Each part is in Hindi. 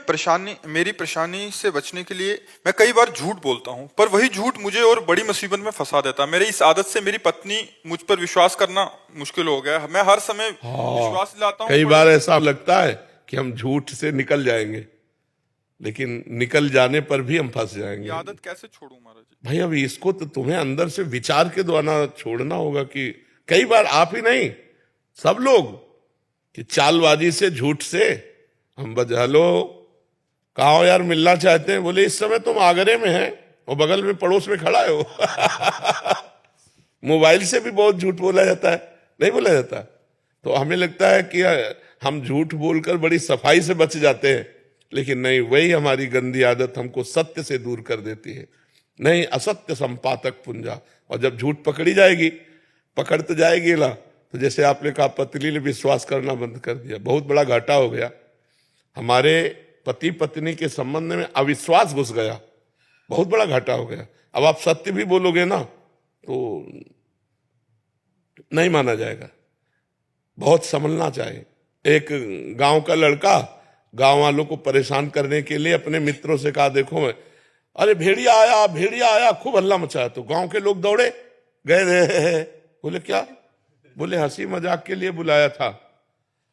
मेरी परेशानी से बचने के लिए मैं कई बार झूठ बोलता हूँ, पर वही झूठ मुझे और बड़ी मुसीबत में फंसा देता है। मेरी इस आदत से मेरी पत्नी मुझ पर विश्वास करना मुश्किल हो गया है। मैं हर समय विश्वास दिलाता हूँ, कई बार ऐसा लगता है कि हम झूठ से निकल जाएंगे, लेकिन निकल जाने पर भी हम फंस ये जाएंगे। आदत कैसे छोड़ूं महाराज जी? भाई अब इसको तो तुम्हें अंदर से विचार के द्वारा छोड़ना होगा कि कई बार आप ही नहीं सब लोग कि चालबाजी से, झूठ से हम हेलो कहा हो यार, मिलना चाहते हैं, बोले इस समय तुम आगरे में हैं और बगल में पड़ोस में खड़ा हो। मोबाइल से भी बहुत झूठ बोला जाता है, नहीं बोला जाता? तो हमें लगता है कि हम झूठ बोलकर बड़ी सफाई से बच जाते हैं, लेकिन नहीं, वही हमारी गंदी आदत हमको सत्य से दूर कर देती है। नहीं, असत्य संपातक पुंजा। और जब झूठ पकड़ी जाएगी, पकड़ तो जाएगी ना, तो जैसे आपने कहा पत्नी ने विश्वास करना बंद कर दिया, बहुत बड़ा घाटा हो गया। हमारे पति पत्नी के संबंध में अविश्वास घुस गया, बहुत बड़ा घाटा हो गया। अब आप सत्य भी बोलोगे ना तो नहीं माना जाएगा, बहुत संभलना चाहिए। एक गांव का लड़का गांव वालों को परेशान करने के लिए अपने मित्रों से कहा, देखो मैं, अरे भेड़िया आया, भेड़िया आया, खूब हल्ला मचाया। तो गांव के लोग दौड़े गए रहे। बोले क्या? बोले हंसी मजाक के लिए बुलाया था।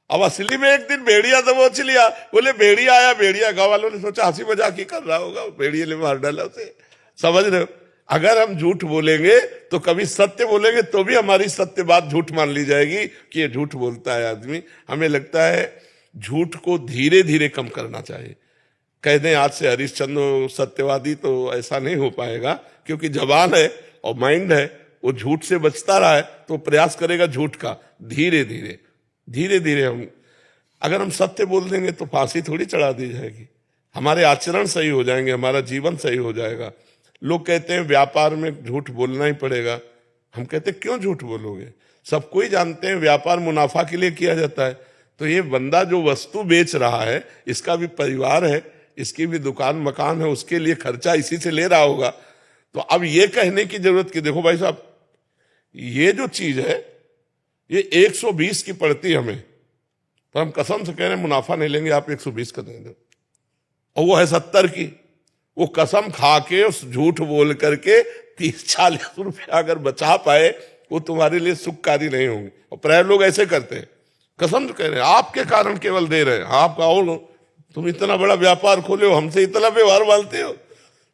अब असली में एक दिन भेड़िया दबोच लिया। बोले भेड़िया आया, भेड़िया। गांव वालों ने सोचा हंसी मजाक ही कर रहा होगा, भेड़िए ने मार डाला उसे। समझ रहे हो? अगर हम झूठ बोलेंगे तो कभी सत्य बोलेंगे तो भी हमारी सत्य बात झूठ मान ली जाएगी कि ये झूठ बोलता है आदमी। हमें लगता है झूठ को धीरे धीरे कम करना चाहिए। कह दें आज से हरिश्चंद्र सत्यवादी, तो ऐसा नहीं हो पाएगा, क्योंकि जबान है और माइंड है, वो झूठ से बचता रहा है तो प्रयास करेगा झूठ का। धीरे धीरे धीरे धीरे अगर हम सत्य बोल देंगे तो फांसी थोड़ी चढ़ा दी जाएगी। हमारे आचरण सही हो जाएंगे, हमारा जीवन सही हो जाएगा। लोग कहते हैं व्यापार में झूठ बोलना ही पड़ेगा। हम कहते हैं क्यों झूठ बोलोगे? सब कोई जानते हैं व्यापार मुनाफा के लिए किया जाता है। तो ये बंदा जो वस्तु बेच रहा है, इसका भी परिवार है, इसकी भी दुकान मकान है, उसके लिए खर्चा इसी से ले रहा होगा। तो अब ये कहने की जरूरत कि देखो भाई साहब, ये जो चीज है ये 120 की पड़ती है हमें, पर हम कसम से कह रहे हैं मुनाफा नहीं लेंगे, आप 120 का दे दो। और वो है 70 की। वो कसम खा के, उस झूठ बोल करके 30-40 रुपया अगर बचा पाए, वो तुम्हारे लिए सुखकारी नहीं होंगे। और प्राय लोग ऐसे करते हैं, कसम से कह रहे हैं आपके कारण केवल दे रहे हैं। आपका और तुम इतना बड़ा व्यापार खोले हो, हमसे इतना व्यवहार मानते हो।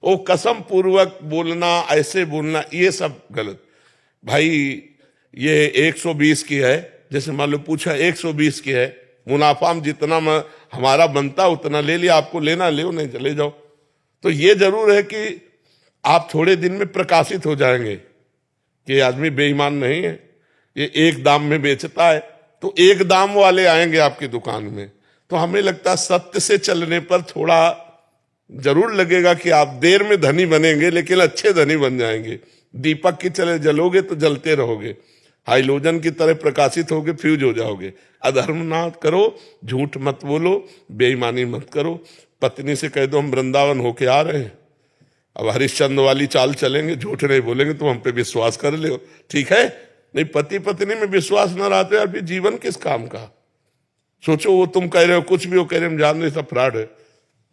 वो कसम पूर्वक बोलना, ऐसे बोलना, ये सब गलत। भाई ये 120 की है, जैसे मान लो पूछा 120 की है, मुनाफा हम जितना हमारा बनता उतना ले लिया, आपको लेना ले, नहीं चले जाओ। तो ये जरूर है कि आप थोड़े दिन में प्रकाशित हो जाएंगे कि ये आदमी बेईमान नहीं है, ये एक दाम में बेचता है। तो एक दाम वाले आएंगे आपकी दुकान में। तो हमें लगता है सत्य से चलने पर थोड़ा जरूर लगेगा कि आप देर में धनी बनेंगे, लेकिन अच्छे धनी बन जाएंगे। दीपक की चले जलोगे तो जलते रहोगे, हाइलोजन की तरह प्रकाशित होगे, फ्यूज हो जाओगे। अधर्म ना करो, झूठ मत बोलो, बेईमानी मत करो। पत्नी से कह दो हम वृंदावन होके आ रहे हैं, अब हरिश्चंद्र वाली चाल चलेंगे, झूठ नहीं बोलेंगे, तुम हम पे विश्वास कर ले, ठीक है? नहीं, पति पत्नी में विश्वास न रहा तो यार फिर जीवन किस काम का? सोचो, वो तुम कह रहे हो कुछ भी, वो कह रहे हम जान रहे सब फ्रॉड है,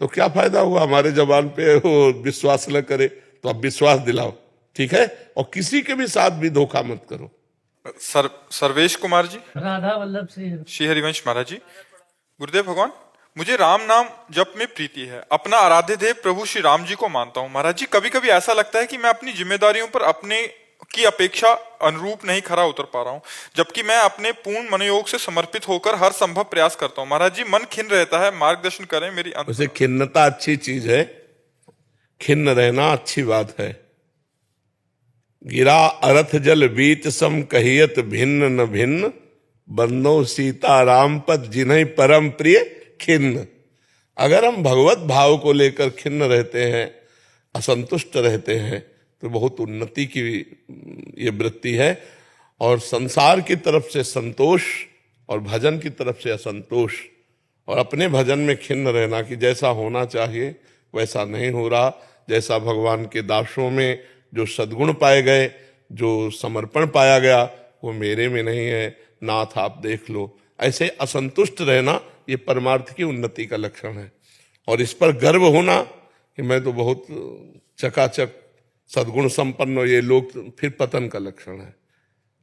तो क्या फायदा हुआ? हमारे जबान पे वो विश्वास न करे तो अब विश्वास दिलाओ, ठीक है? और किसी के भी साथ भी धोखा मत करो। सर्वेश कुमार जी, राधा वल्लभ श्री हरिवंश महाराज जी। गुरुदेव भगवान, मुझे राम नाम जप में प्रीति है, अपना आराध्य देव प्रभु श्री राम जी को मानता हूँ। महाराज जी, कभी कभी ऐसा लगता है कि मैं अपनी जिम्मेदारियों पर अपने की अपेक्षा अनुरूप नहीं खरा उतर पा रहा हूँ, जबकि मैं अपने पूर्ण मनोयोग से समर्पित होकर हर संभव प्रयास करता हूँ। महाराज जी, मन खिन्न रहता है, मार्गदर्शन करें मेरी। वैसे खिन्नता अच्छी चीज है, खिन्न रहना अच्छी बात है। गिरा अरथ जल बीच सम कहियत भिन्न न भिन्न, बंदो सीता राम पद जिन्हीं परम प्रिय खिन्न। अगर हम भगवत भाव को लेकर खिन्न रहते हैं, असंतुष्ट रहते हैं, तो बहुत उन्नति की ये वृत्ति है। और संसार की तरफ से संतोष और भजन की तरफ से असंतोष, और अपने भजन में खिन्न रहना कि जैसा होना चाहिए वैसा नहीं हो रहा, जैसा भगवान के दासों में जो सद्गुण पाए गए, जो समर्पण पाया गया, वो मेरे में नहीं है, नाथ आप देख लो। ऐसे असंतुष्ट रहना ये परमार्थ की उन्नति का लक्षण है। और इस पर गर्व होना कि मैं तो बहुत चकाचक सद्गुण संपन्न हूं, ये लोग फिर पतन का लक्षण है।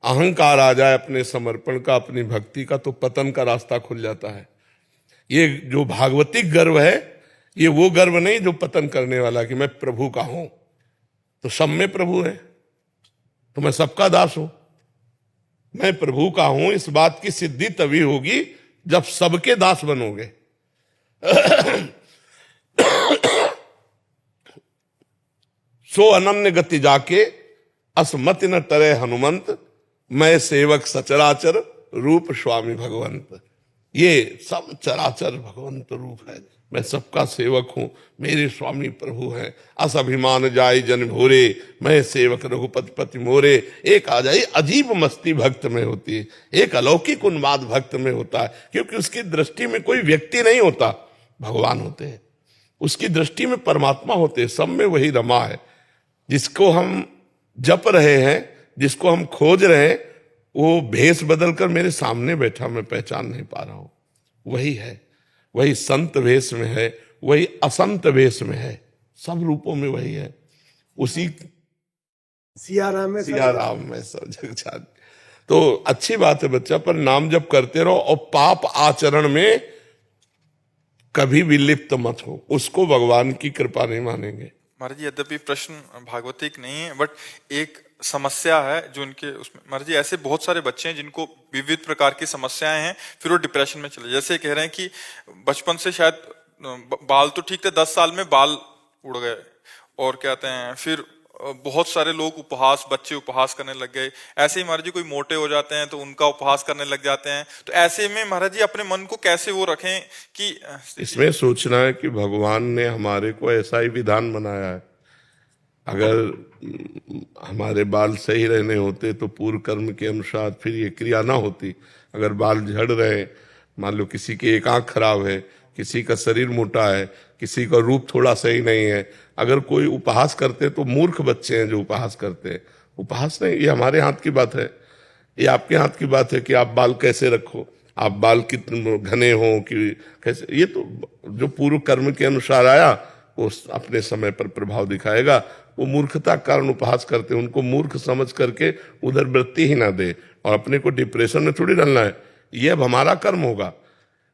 अहंकार आ जाए अपने समर्पण का, अपनी भक्ति का, तो पतन का रास्ता खुल जाता है। ये जो भागवतिक गर्व है, ये वो गर्व नहीं जो पतन करने वाला, कि मैं प्रभु का हूं तो सब में प्रभु है, तो मैं सबका दास हूं। मैं प्रभु का हूं, इस बात की सिद्धि तभी होगी जब सबके दास बनोगे। सो अनन्य गति जाके असमति न टरे हनुमंत, मैं सेवक सचराचर रूप स्वामी भगवंत। ये सब चराचर भगवंत रूप है, मैं सबका सेवक हूं, मेरे स्वामी प्रभु हैं। अस अभिमान जाय जन भोरे, मैं सेवक रघुपति पति मोरे। एक आ जाए अजीब मस्ती भक्त में होती है, एक अलौकिक उन्माद भक्त में होता है, क्योंकि उसकी दृष्टि में कोई व्यक्ति नहीं होता, भगवान होते हैं। उसकी दृष्टि में परमात्मा होते हैं, सब में वही रमा है। जिसको हम जप रहे हैं, जिसको हम खोज रहे हैं, वो भेष बदलकर मेरे सामने बैठा, मैं पहचान नहीं पा रहा हूं। वही है, वही संत वेश में है, वही असंत वेश में है, सब रूपों में वही है। उसी सिया राम में सब जग जान। तो अच्छी बात है बच्चा, पर नाम जप करते रहो और पाप आचरण में कभी भी लिप्त मत हो, उसको भगवान की कृपा नहीं मानेंगे। महाराज जी, यद्यपि प्रश्न भागवतिक नहीं है, बट एक समस्या है जो उनके उसमें, महाराज जी ऐसे बहुत सारे बच्चे हैं जिनको विविध प्रकार की समस्याएं हैं, फिर वो डिप्रेशन में चले। जैसे कह रहे हैं कि बचपन से शायद बाल तो ठीक थे, 10 साल में बाल उड़ गए, और कहते हैं फिर बहुत सारे लोग बच्चे उपहास करने लग गए। ऐसे ही महाराज जी कोई मोटे हो जाते हैं तो उनका उपहास करने लग जाते हैं। तो ऐसे में महाराज जी अपने मन को कैसे वो रखें कि इसमें सोचना है कि भगवान ने हमारे को ऐसा ही विधान बनाया है। अगर हमारे बाल सही रहने होते तो पूर्व कर्म के अनुसार फिर ये क्रिया ना होती। अगर बाल झड़ रहे, मान लो किसी की एक आंख खराब है, किसी का शरीर मोटा है, किसी का रूप थोड़ा सही नहीं है, अगर कोई उपहास करते तो मूर्ख बच्चे हैं जो उपहास करते हैं। उपहास नहीं, ये हमारे हाथ की बात है, ये आपके हाथ की बात है कि आप बाल कैसे रखो, आप बाल कितने घने हो कि कैसे। ये तो जो पूर्व कर्म के अनुसार आया वो अपने समय पर प्रभाव दिखाएगा। वो मूर्खता के कारण उपहास करते हैं, उनको मूर्ख समझ करके उधर वृत्ति ही ना दे, और अपने को डिप्रेशन में थोड़ी डालना है। ये अब हमारा कर्म होगा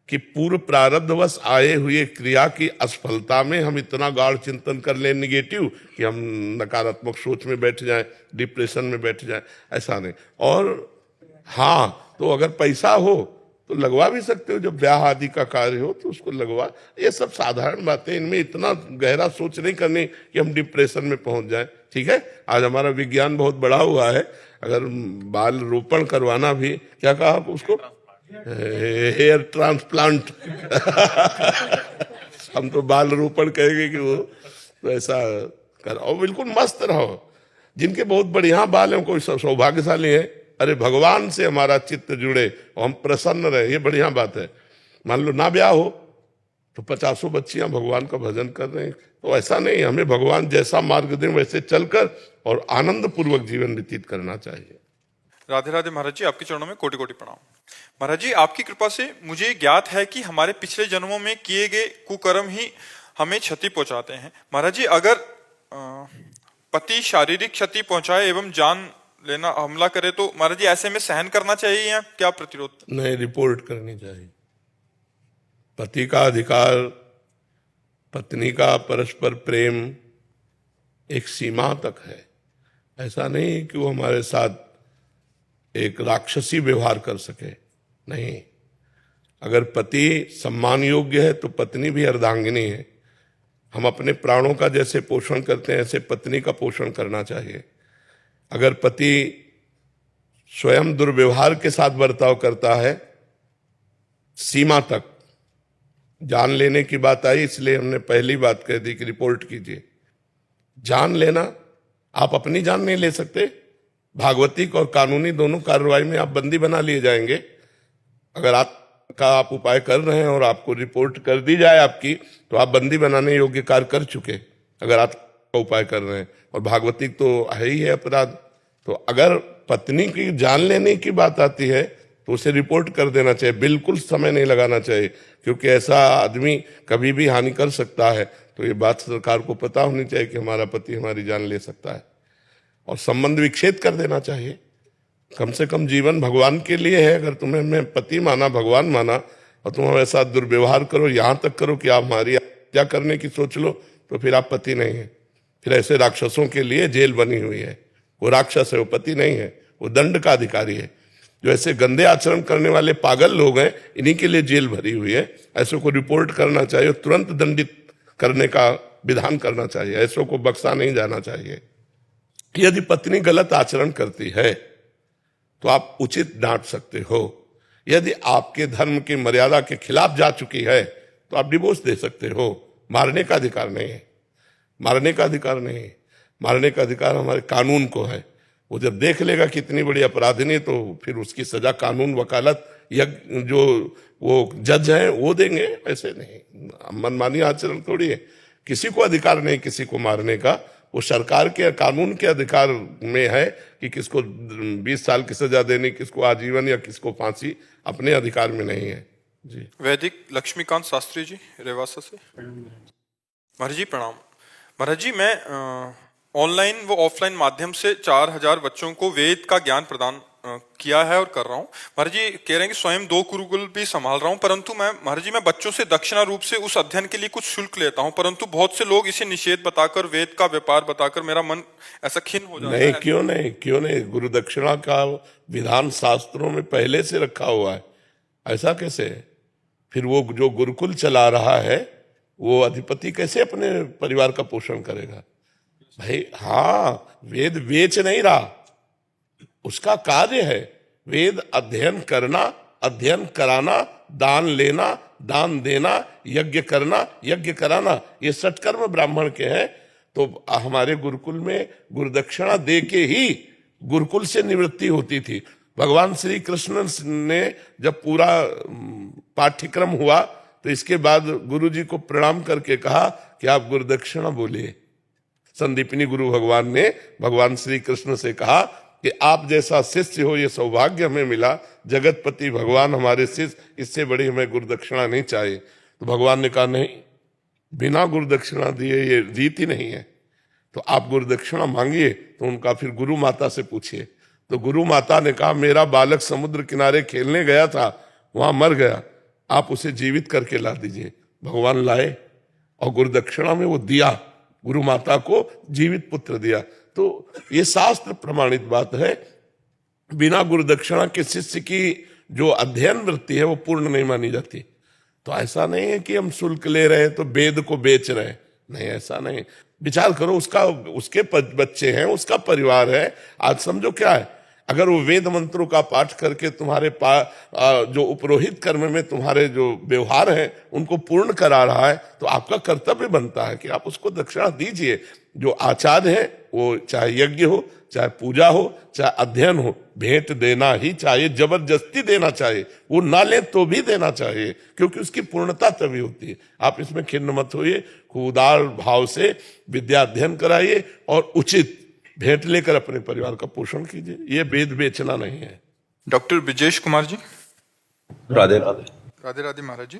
कि पूर्व प्रारब्धवश आए हुए क्रिया की असफलता में हम इतना गाढ़ चिंतन कर लें निगेटिव कि हम नकारात्मक सोच में बैठ जाएं, डिप्रेशन में बैठ जाएं, ऐसा नहीं। और हाँ, तो अगर पैसा हो तो लगवा भी सकते हो, जब ब्याह आदि का कार्य हो तो उसको लगवा। ये सब साधारण बातें, इनमें इतना गहरा सोच नहीं करनी कि हम डिप्रेशन में पहुंच जाएं। ठीक है, आज हमारा विज्ञान बहुत बड़ा हुआ है। अगर बाल रोपण करवाना भी, क्या कहा आप उसको, हेयर ट्रांसप्लांट हम तो बाल रोपण कहेंगे कि वो तो ऐसा कर, और बिल्कुल मस्त रहो। जिनके बहुत बढ़िया बाल हैं, कोई सौभाग्यशाली है। अरे भगवान से हमारा चित्त जुड़े और हम प्रसन्न रहे, ये बढ़िया बात है। मान लो ना ब्याह हो तो 50 बच्चियां भगवान का भजन कर रहे हैं, तो ऐसा नहीं, हमें भगवान जैसा मार्ग दें वैसे चलकर और आनंद पूर्वक जीवन व्यतीत करना चाहिए। राधे राधे महाराज जी, आपके चरणों में कोटि कोटि प्रणाम। महाराज जी, आपकी कृपा से मुझे ज्ञात है कि हमारे पिछले जन्मों में किए गए कुकर्म ही हमें क्षति पहुंचाते हैं। महाराज जी, अगर पति शारीरिक क्षति पहुंचाए एवं जान लेना हमला करे तो महाराज जी ऐसे में सहन करना चाहिए या क्या प्रतिरोध? नहीं, रिपोर्ट करनी चाहिए। पति का अधिकार, पत्नी का परस्पर प्रेम एक सीमा तक है। ऐसा नहीं कि वो हमारे साथ एक राक्षसी व्यवहार कर सके, नहीं। अगर पति सम्मान योग्य है तो पत्नी भी अर्धांगिनी है। हम अपने प्राणों का जैसे पोषण करते हैं ऐसे पत्नी का पोषण करना चाहिए। अगर पति स्वयं दुर्व्यवहार के साथ बर्ताव करता है, सीमा तक, जान लेने की बात आई इसलिए हमने पहली बात कह दी कि रिपोर्ट कीजिए। जान लेना, आप अपनी जान नहीं ले सकते, भागवतिक और कानूनी दोनों कार्रवाई में आप बंदी बना लिए जाएंगे। अगर आप उपाय कर रहे हैं और आपको रिपोर्ट कर दी जाए आपकी, तो आप बंदी बनाने योग्य कार्य कर चुके, अगर आप का उपाय कर रहे हैं। और भागवतिक तो है ही है अपराध। तो अगर पत्नी की जान लेने की बात आती है तो उसे रिपोर्ट कर देना चाहिए, बिल्कुल समय नहीं लगाना चाहिए, क्योंकि ऐसा आदमी कभी भी हानि कर सकता है। तो ये बात सरकार को पता होनी चाहिए कि हमारा पति हमारी जान ले सकता है, और संबंध विच्छेद कर देना चाहिए। कम से कम जीवन भगवान के लिए है। अगर तुम्हें मैं पति माना, भगवान माना, और तुम ऐसा दुर्व्यवहार करो, यहाँ तक करो कि आप हमारी हत्या करने की सोच लो, तो फिर आप पति नहीं है। फिर ऐसे राक्षसों के लिए जेल बनी हुई है। वो राक्षस है, वो पति नहीं है, वो दंड का अधिकारी है। जो ऐसे गंदे आचरण करने वाले पागल लोग हैं, इन्हीं के लिए जेल भरी हुई है। ऐसे को रिपोर्ट करना चाहिए, तुरंत दंडित करने का विधान करना चाहिए, ऐसों को बख्शा नहीं जाना चाहिए। यदि पत्नी गलत आचरण करती है तो आप उचित डांट सकते हो। यदि आपके धर्म की मर्यादा के खिलाफ जा चुकी है तो आप डिवोर्स दे सकते हो। मारने का अधिकार नहीं है, मारने का अधिकार नहीं है। मारने का अधिकार हमारे कानून को है। वो जब देख लेगा कि इतनी बड़ी अपराधिनी, तो फिर उसकी सजा कानून, वकालत, या जो वो जज हैं वो देंगे। ऐसे नहीं, मनमानी आचरण थोड़ी है। किसी को अधिकार नहीं किसी को मारने का। वो सरकार के कानून के अधिकार में है कि किसको 20 साल की सजा देनी, किसको आजीवन या किसको फांसी, अपने अधिकार में नहीं है। जी। वैदिक लक्ष्मीकांत शास्त्री जी, रेवासा से। महाराज जी प्रणाम। महाराज जी, मैं ऑनलाइन व ऑफलाइन माध्यम से 4000 बच्चों को वेद का ज्ञान प्रदान किया है और कर रहा हूँ। महाराज जी कह रहे हैं कि स्वयं 2 गुरुकुल भी संभाल रहा हूँ, परंतु महाराज जी मैं बच्चों से दक्षिणा रूप से उस अध्ययन के लिए कुछ शुल्क लेता हूँ, परंतु बहुत से लोग इसे निषेध बताकर, वेद का व्यापार बताकर मेरा मन ऐसा खिन्न हो जाता है। नहीं, क्यों नहीं, गुरु दक्षिणा का विधान शास्त्रों में पहले से रखा हुआ है। ऐसा कैसे है? फिर वो जो गुरुकुल चला रहा है, वो अधिपति कैसे अपने परिवार का पोषण करेगा? भाई हाँ, वेद बेच नहीं रहा, उसका कार्य है वेद अध्ययन करना, अध्ययन कराना, दान लेना, दान देना, यज्ञ करना, यज्ञ कराना, ये सत्कर्म ब्राह्मण के हैं। तो हमारे गुरुकुल में गुरुदक्षिणा दे के ही गुरुकुल से निवृत्ति होती थी। भगवान श्री कृष्ण ने जब पूरा पाठ्यक्रम हुआ तो इसके बाद गुरु जी को प्रणाम करके कहा कि आप गुरुदक्षिणा बोलिए। संदीपनी गुरु भगवान ने भगवान श्री कृष्ण से कहा कि आप जैसा शिष्य हो, ये सौभाग्य हमें मिला, जगतपति भगवान हमारे शिष्य, इससे बड़ी हमें गुरुदक्षिणा नहीं चाहिए। तो भगवान ने कहा नहीं, बिना गुरुदक्षिणा दिए ये रीति नहीं है, तो आप गुरुदक्षिणा मांगिए। तो उनका फिर गुरु माता से पूछिए। तो गुरु माता ने कहा मेरा बालक समुद्र किनारे खेलने गया था, वहां मर गया, आप उसे जीवित करके ला दीजिए। भगवान लाए और गुरुदक्षिणा में वो दिया, गुरु माता को जीवित पुत्र दिया। तो ये शास्त्र प्रमाणित बात है। बिना गुरुदक्षिणा के शिष्य की जो अध्ययन वृत्ति है वो पूर्ण नहीं मानी जाती। तो ऐसा नहीं है कि हम शुल्क ले रहे हैं तो वेद को बेच रहे हैं, नहीं, ऐसा नहीं। विचार करो, उसके बच्चे हैं, उसका परिवार है। आज समझो क्या है, अगर वो वेद मंत्रों का पाठ करके तुम्हारे जो उपरोहित कर्म में तुम्हारे जो व्यवहार है उनको पूर्ण करा रहा है, तो आपका कर्तव्य बनता है कि आप उसको दक्षिणा दीजिए। जो आचार्य है वो चाहे यज्ञ हो, चाहे पूजा हो, चाहे अध्ययन हो, भेंट देना ही चाहिए, जबरदस्ती देना चाहिए। वो ना ले तो भी देना चाहिए, क्योंकि उसकी पूर्णता तभी होती है। आप इसमें खिन्न मत होइए, उदार भाव से विद्या अध्ययन कराइए और उचित भेंट लेकर अपने परिवार का पोषण कीजिए। ये वेद बेचना नहीं है। डॉक्टर विजेश कुमार जी। राधे राधे। राधे राधे महाराज जी।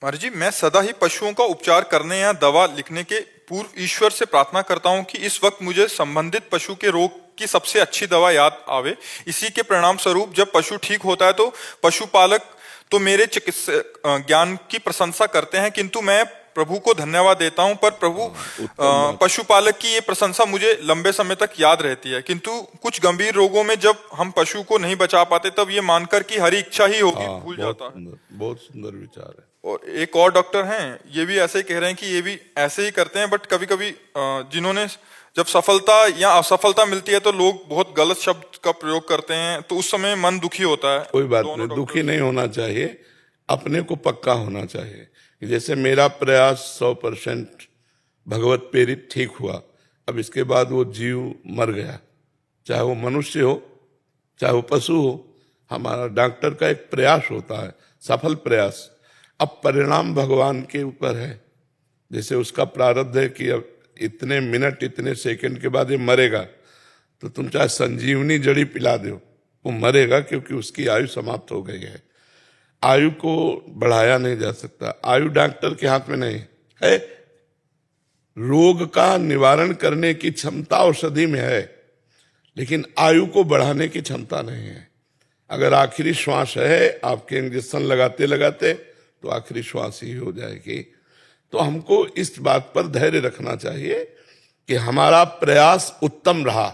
महाराज जी, मैं सदा ही पशुओं का उपचार करने या दवा लिखने के पूर्व ईश्वर से प्रार्थना करता हूं कि इस वक्त मुझे संबंधित पशु के रोग की सबसे अच्छी दवा याद आवे। इसी के परिणाम स्वरूप जब पशु ठीक होता है तो पशुपालक तो मेरे चिकित्सक ज्ञान की प्रशंसा करते हैं, किंतु मैं प्रभु को धन्यवाद देता हूं, पर प्रभु पशुपालक की ये प्रशंसा मुझे लंबे समय तक याद रहती है। किंतु कुछ गंभीर रोगों में जब हम पशु को नहीं बचा पाते तब ये मानकर कि हरी इच्छा ही होगी भूल जाता है। बहुत सुंदर विचार है। और एक और डॉक्टर हैं, ये भी ऐसे ही कह रहे हैं कि ये भी ऐसे ही करते हैं, बट कभी कभी जिन्होंने जब सफलता या असफलता मिलती है तो लोग बहुत गलत शब्द का प्रयोग करते हैं, तो उस समय मन दुखी होता है। कोई बात नहीं, दुखी नहीं होना चाहिए, अपने को पक्का होना चाहिए। जैसे मेरा प्रयास 100% भगवत प्रेरित ठीक हुआ, अब इसके बाद वो जीव मर गया, चाहे वो मनुष्य हो चाहे वो पशु हो, हमारा डॉक्टर का एक प्रयास होता है, सफल प्रयास। अब परिणाम भगवान के ऊपर है। जैसे उसका प्रारब्ध है कि अब इतने मिनट इतने सेकंड के बाद ये मरेगा, तो तुम चाहे संजीवनी जड़ी पिला दो, वो मरेगा, क्योंकि उसकी आयु समाप्त हो गई है। आयु को बढ़ाया नहीं जा सकता, आयु डॉक्टर के हाथ में नहीं है। रोग का निवारण करने की क्षमता औषधि में है, लेकिन आयु को बढ़ाने की क्षमता नहीं है। अगर आखिरी श्वास है, आपके इंजेक्शन लगाते लगाते तो आखिरी श्वास ही हो जाएगी। तो हमको इस बात पर धैर्य रखना चाहिए कि हमारा प्रयास उत्तम रहा,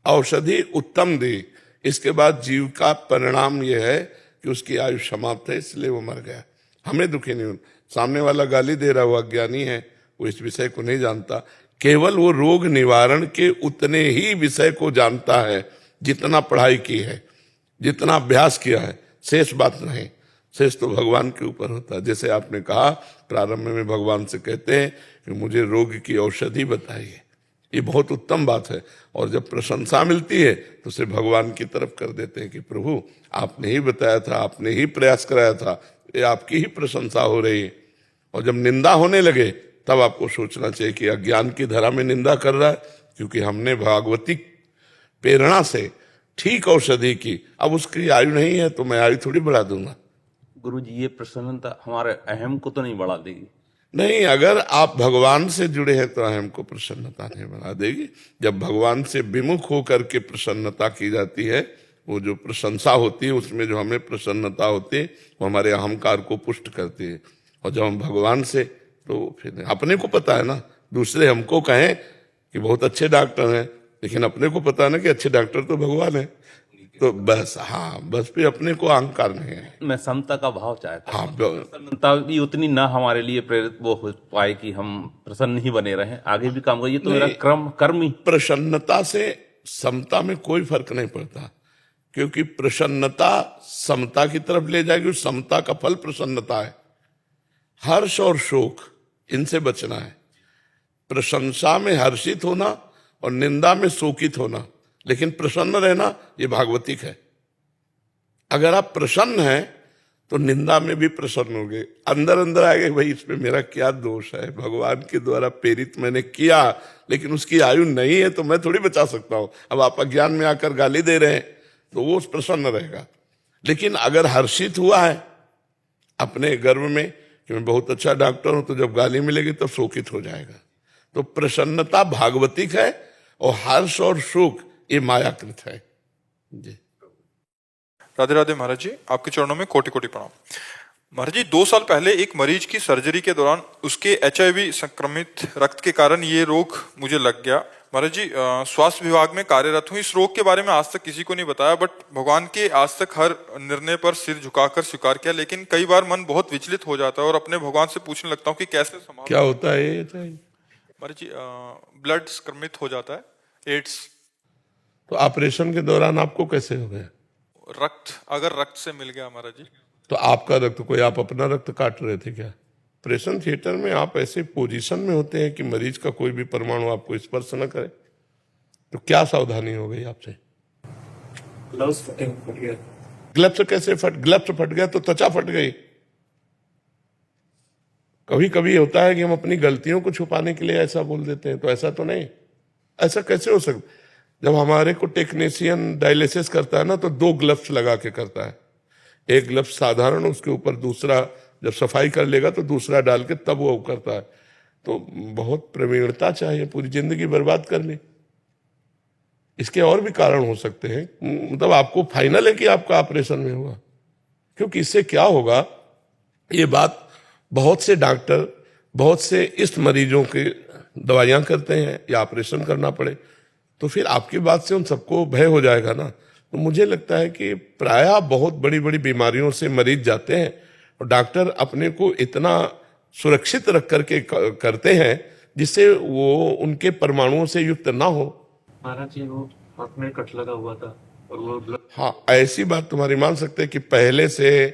औषधि उत्तम दी, इसके बाद जीव का परिणाम यह है कि उसकी आयु समाप्त है, इसलिए वो मर गया। हमें दुखी नहीं होना। सामने वाला गाली दे रहा, हुआ अज्ञानी है, वो इस विषय को नहीं जानता। केवल वो रोग निवारण के उतने ही विषय को जानता है जितना पढ़ाई की है, जितना अभ्यास किया है, शेष बात नहीं। शेष तो भगवान के ऊपर होता है। जैसे आपने कहा, प्रारंभ में भगवान से कहते हैं कि मुझे रोग की औषधि बताइए, ये बहुत उत्तम बात है। और जब प्रशंसा मिलती है तो उसे भगवान की तरफ कर देते हैं कि प्रभु आपने ही बताया था, आपने ही प्रयास कराया था, ये आपकी ही प्रशंसा हो रही है। और जब निंदा होने लगे तब आपको सोचना चाहिए कि अज्ञान की धरा में निंदा कर रहा है, क्योंकि हमने भागवती प्रेरणा से ठीक औषधि की। अब उसकी आयु नहीं है तो मैं आयु थोड़ी बढ़ा दूंगा। गुरुजी, ये प्रसन्नता हमारे अहम को तो नहीं बढ़ा देगी? नहीं, अगर आप भगवान से जुड़े हैं तो अहम को प्रसन्नता नहीं बढ़ा देगी। जब भगवान से विमुख होकर के प्रसन्नता की जाती है, वो जो प्रशंसा होती है उसमें जो हमें प्रसन्नता होती है वो हमारे अहंकार को पुष्ट करती है। और जब हम भगवान से, तो फिर अपने को पता है ना, दूसरे हमको कहें कि बहुत अच्छे डॉक्टर हैं, लेकिन अपने को पता है ना कि अच्छे डॉक्टर तो भगवान है। तो बस, हाँ, बस फिर अपने को अहंकार नहीं है। मैं समता का भाव चाहता हूँ। हाँ, प्रसन्नता भी उतनी ना हमारे लिए प्रेरित वो हो पाए कि हम प्रसन्न ही बने रहें, आगे भी काम करिए। तो मेरा कर्म ही। प्रसन्नता से समता में कोई फर्क नहीं पड़ता, क्योंकि प्रसन्नता समता की तरफ ले जाएगी। समता का फल प्रसन्नता है। हर्ष और शोक, इनसे बचना है। प्रशंसा में हर्षित होना और निंदा में शोकित होना, लेकिन प्रसन्न रहना, ये भागवतिक है। अगर आप प्रसन्न हैं तो निंदा में भी प्रसन्न होंगे। अंदर अंदर आएगा भाई इसमें मेरा क्या दोष है, भगवान के द्वारा प्रेरित मैंने किया, लेकिन उसकी आयु नहीं है तो मैं थोड़ी बचा सकता हूं। अब आप अज्ञान में आकर गाली दे रहे हैं तो वो प्रसन्न रहेगा। लेकिन अगर हर्षित हुआ है अपने गर्व में कि मैं बहुत अच्छा डॉक्टर हूं, तो जब गाली मिलेगी तब शोकित हो जाएगा। तो प्रसन्नता भागवतिक है और हर्ष और शोक ये मायाकृत है। जी, राधे राधे महाराज जी, आपके चरणों में कोटि कोटि प्रणाम। महाराज जी, 2 साल पहले एक मरीज की सर्जरी के दौरान उसके HIV संक्रमित रक्त के कारण ये रोग मुझे लग गया। महाराज जी, स्वास्थ्य विभाग में कार्यरत हूँ। इस रोग के बारे में आज तक किसी को नहीं बताया, बट भगवान के आज तक हर निर्णय पर सिर झुकाकर स्वीकार किया। लेकिन कई बार मन बहुत विचलित हो जाता है और अपने भगवान से पूछने लगता हूँ कि कैसे संभाल। क्या होता है ये? महाराज जी, ब्लड संक्रमित हो जाता है, एड्स। तो ऑपरेशन के दौरान आपको कैसे हो गया? अगर रक्त से मिल गया महाराज जी। तो आपका रक्त, कोई आप अपना रक्त काट रहे थे क्या? ऑपरेशन थिएटर में आप ऐसे पोजीशन में होते हैं कि मरीज का कोई भी परमाणु आपको स्पर्श न करे, तो क्या सावधानी हो गई आपसे? ग्लव्स फट गया। ग्लव्स कैसे ग्लव्स फट गया तो त्वचा फट गई। कभी कभी होता है कि हम अपनी गलतियों को छुपाने के लिए ऐसा बोल देते हैं, तो ऐसा तो नहीं। ऐसा कैसे हो सकता? जब हमारे को टेक्नीशियन डायलिसिस करता है ना, तो 2 ग्लव्स लगा के करता है। एक ग्लव्स साधारण, उसके ऊपर दूसरा, जब सफाई कर लेगा तो दूसरा डाल के तब वो करता है। तो बहुत प्रवीणता चाहिए, पूरी जिंदगी बर्बाद करनी। इसके और भी कारण हो सकते हैं, मतलब आपको फाइनल है कि आपका ऑपरेशन में होगा, क्योंकि इससे क्या होगा, ये बात बहुत से डॉक्टर, बहुत से इस मरीजों के दवाइयां करते हैं या ऑपरेशन करना पड़े, तो फिर आपकी बात से उन सबको भय हो जाएगा ना। तो मुझे लगता है कि प्रायः बहुत बड़ी बड़ी बीमारियों से मरीज जाते हैं और डॉक्टर अपने को इतना सुरक्षित रख करके करते हैं जिससे वो उनके परमाणुओं से युक्त ना हो। महाराज जी, वो हाथ में कट लगा हुआ था और वो हाँ, ऐसी बात तुम्हारी मान सकते हैं कि पहले से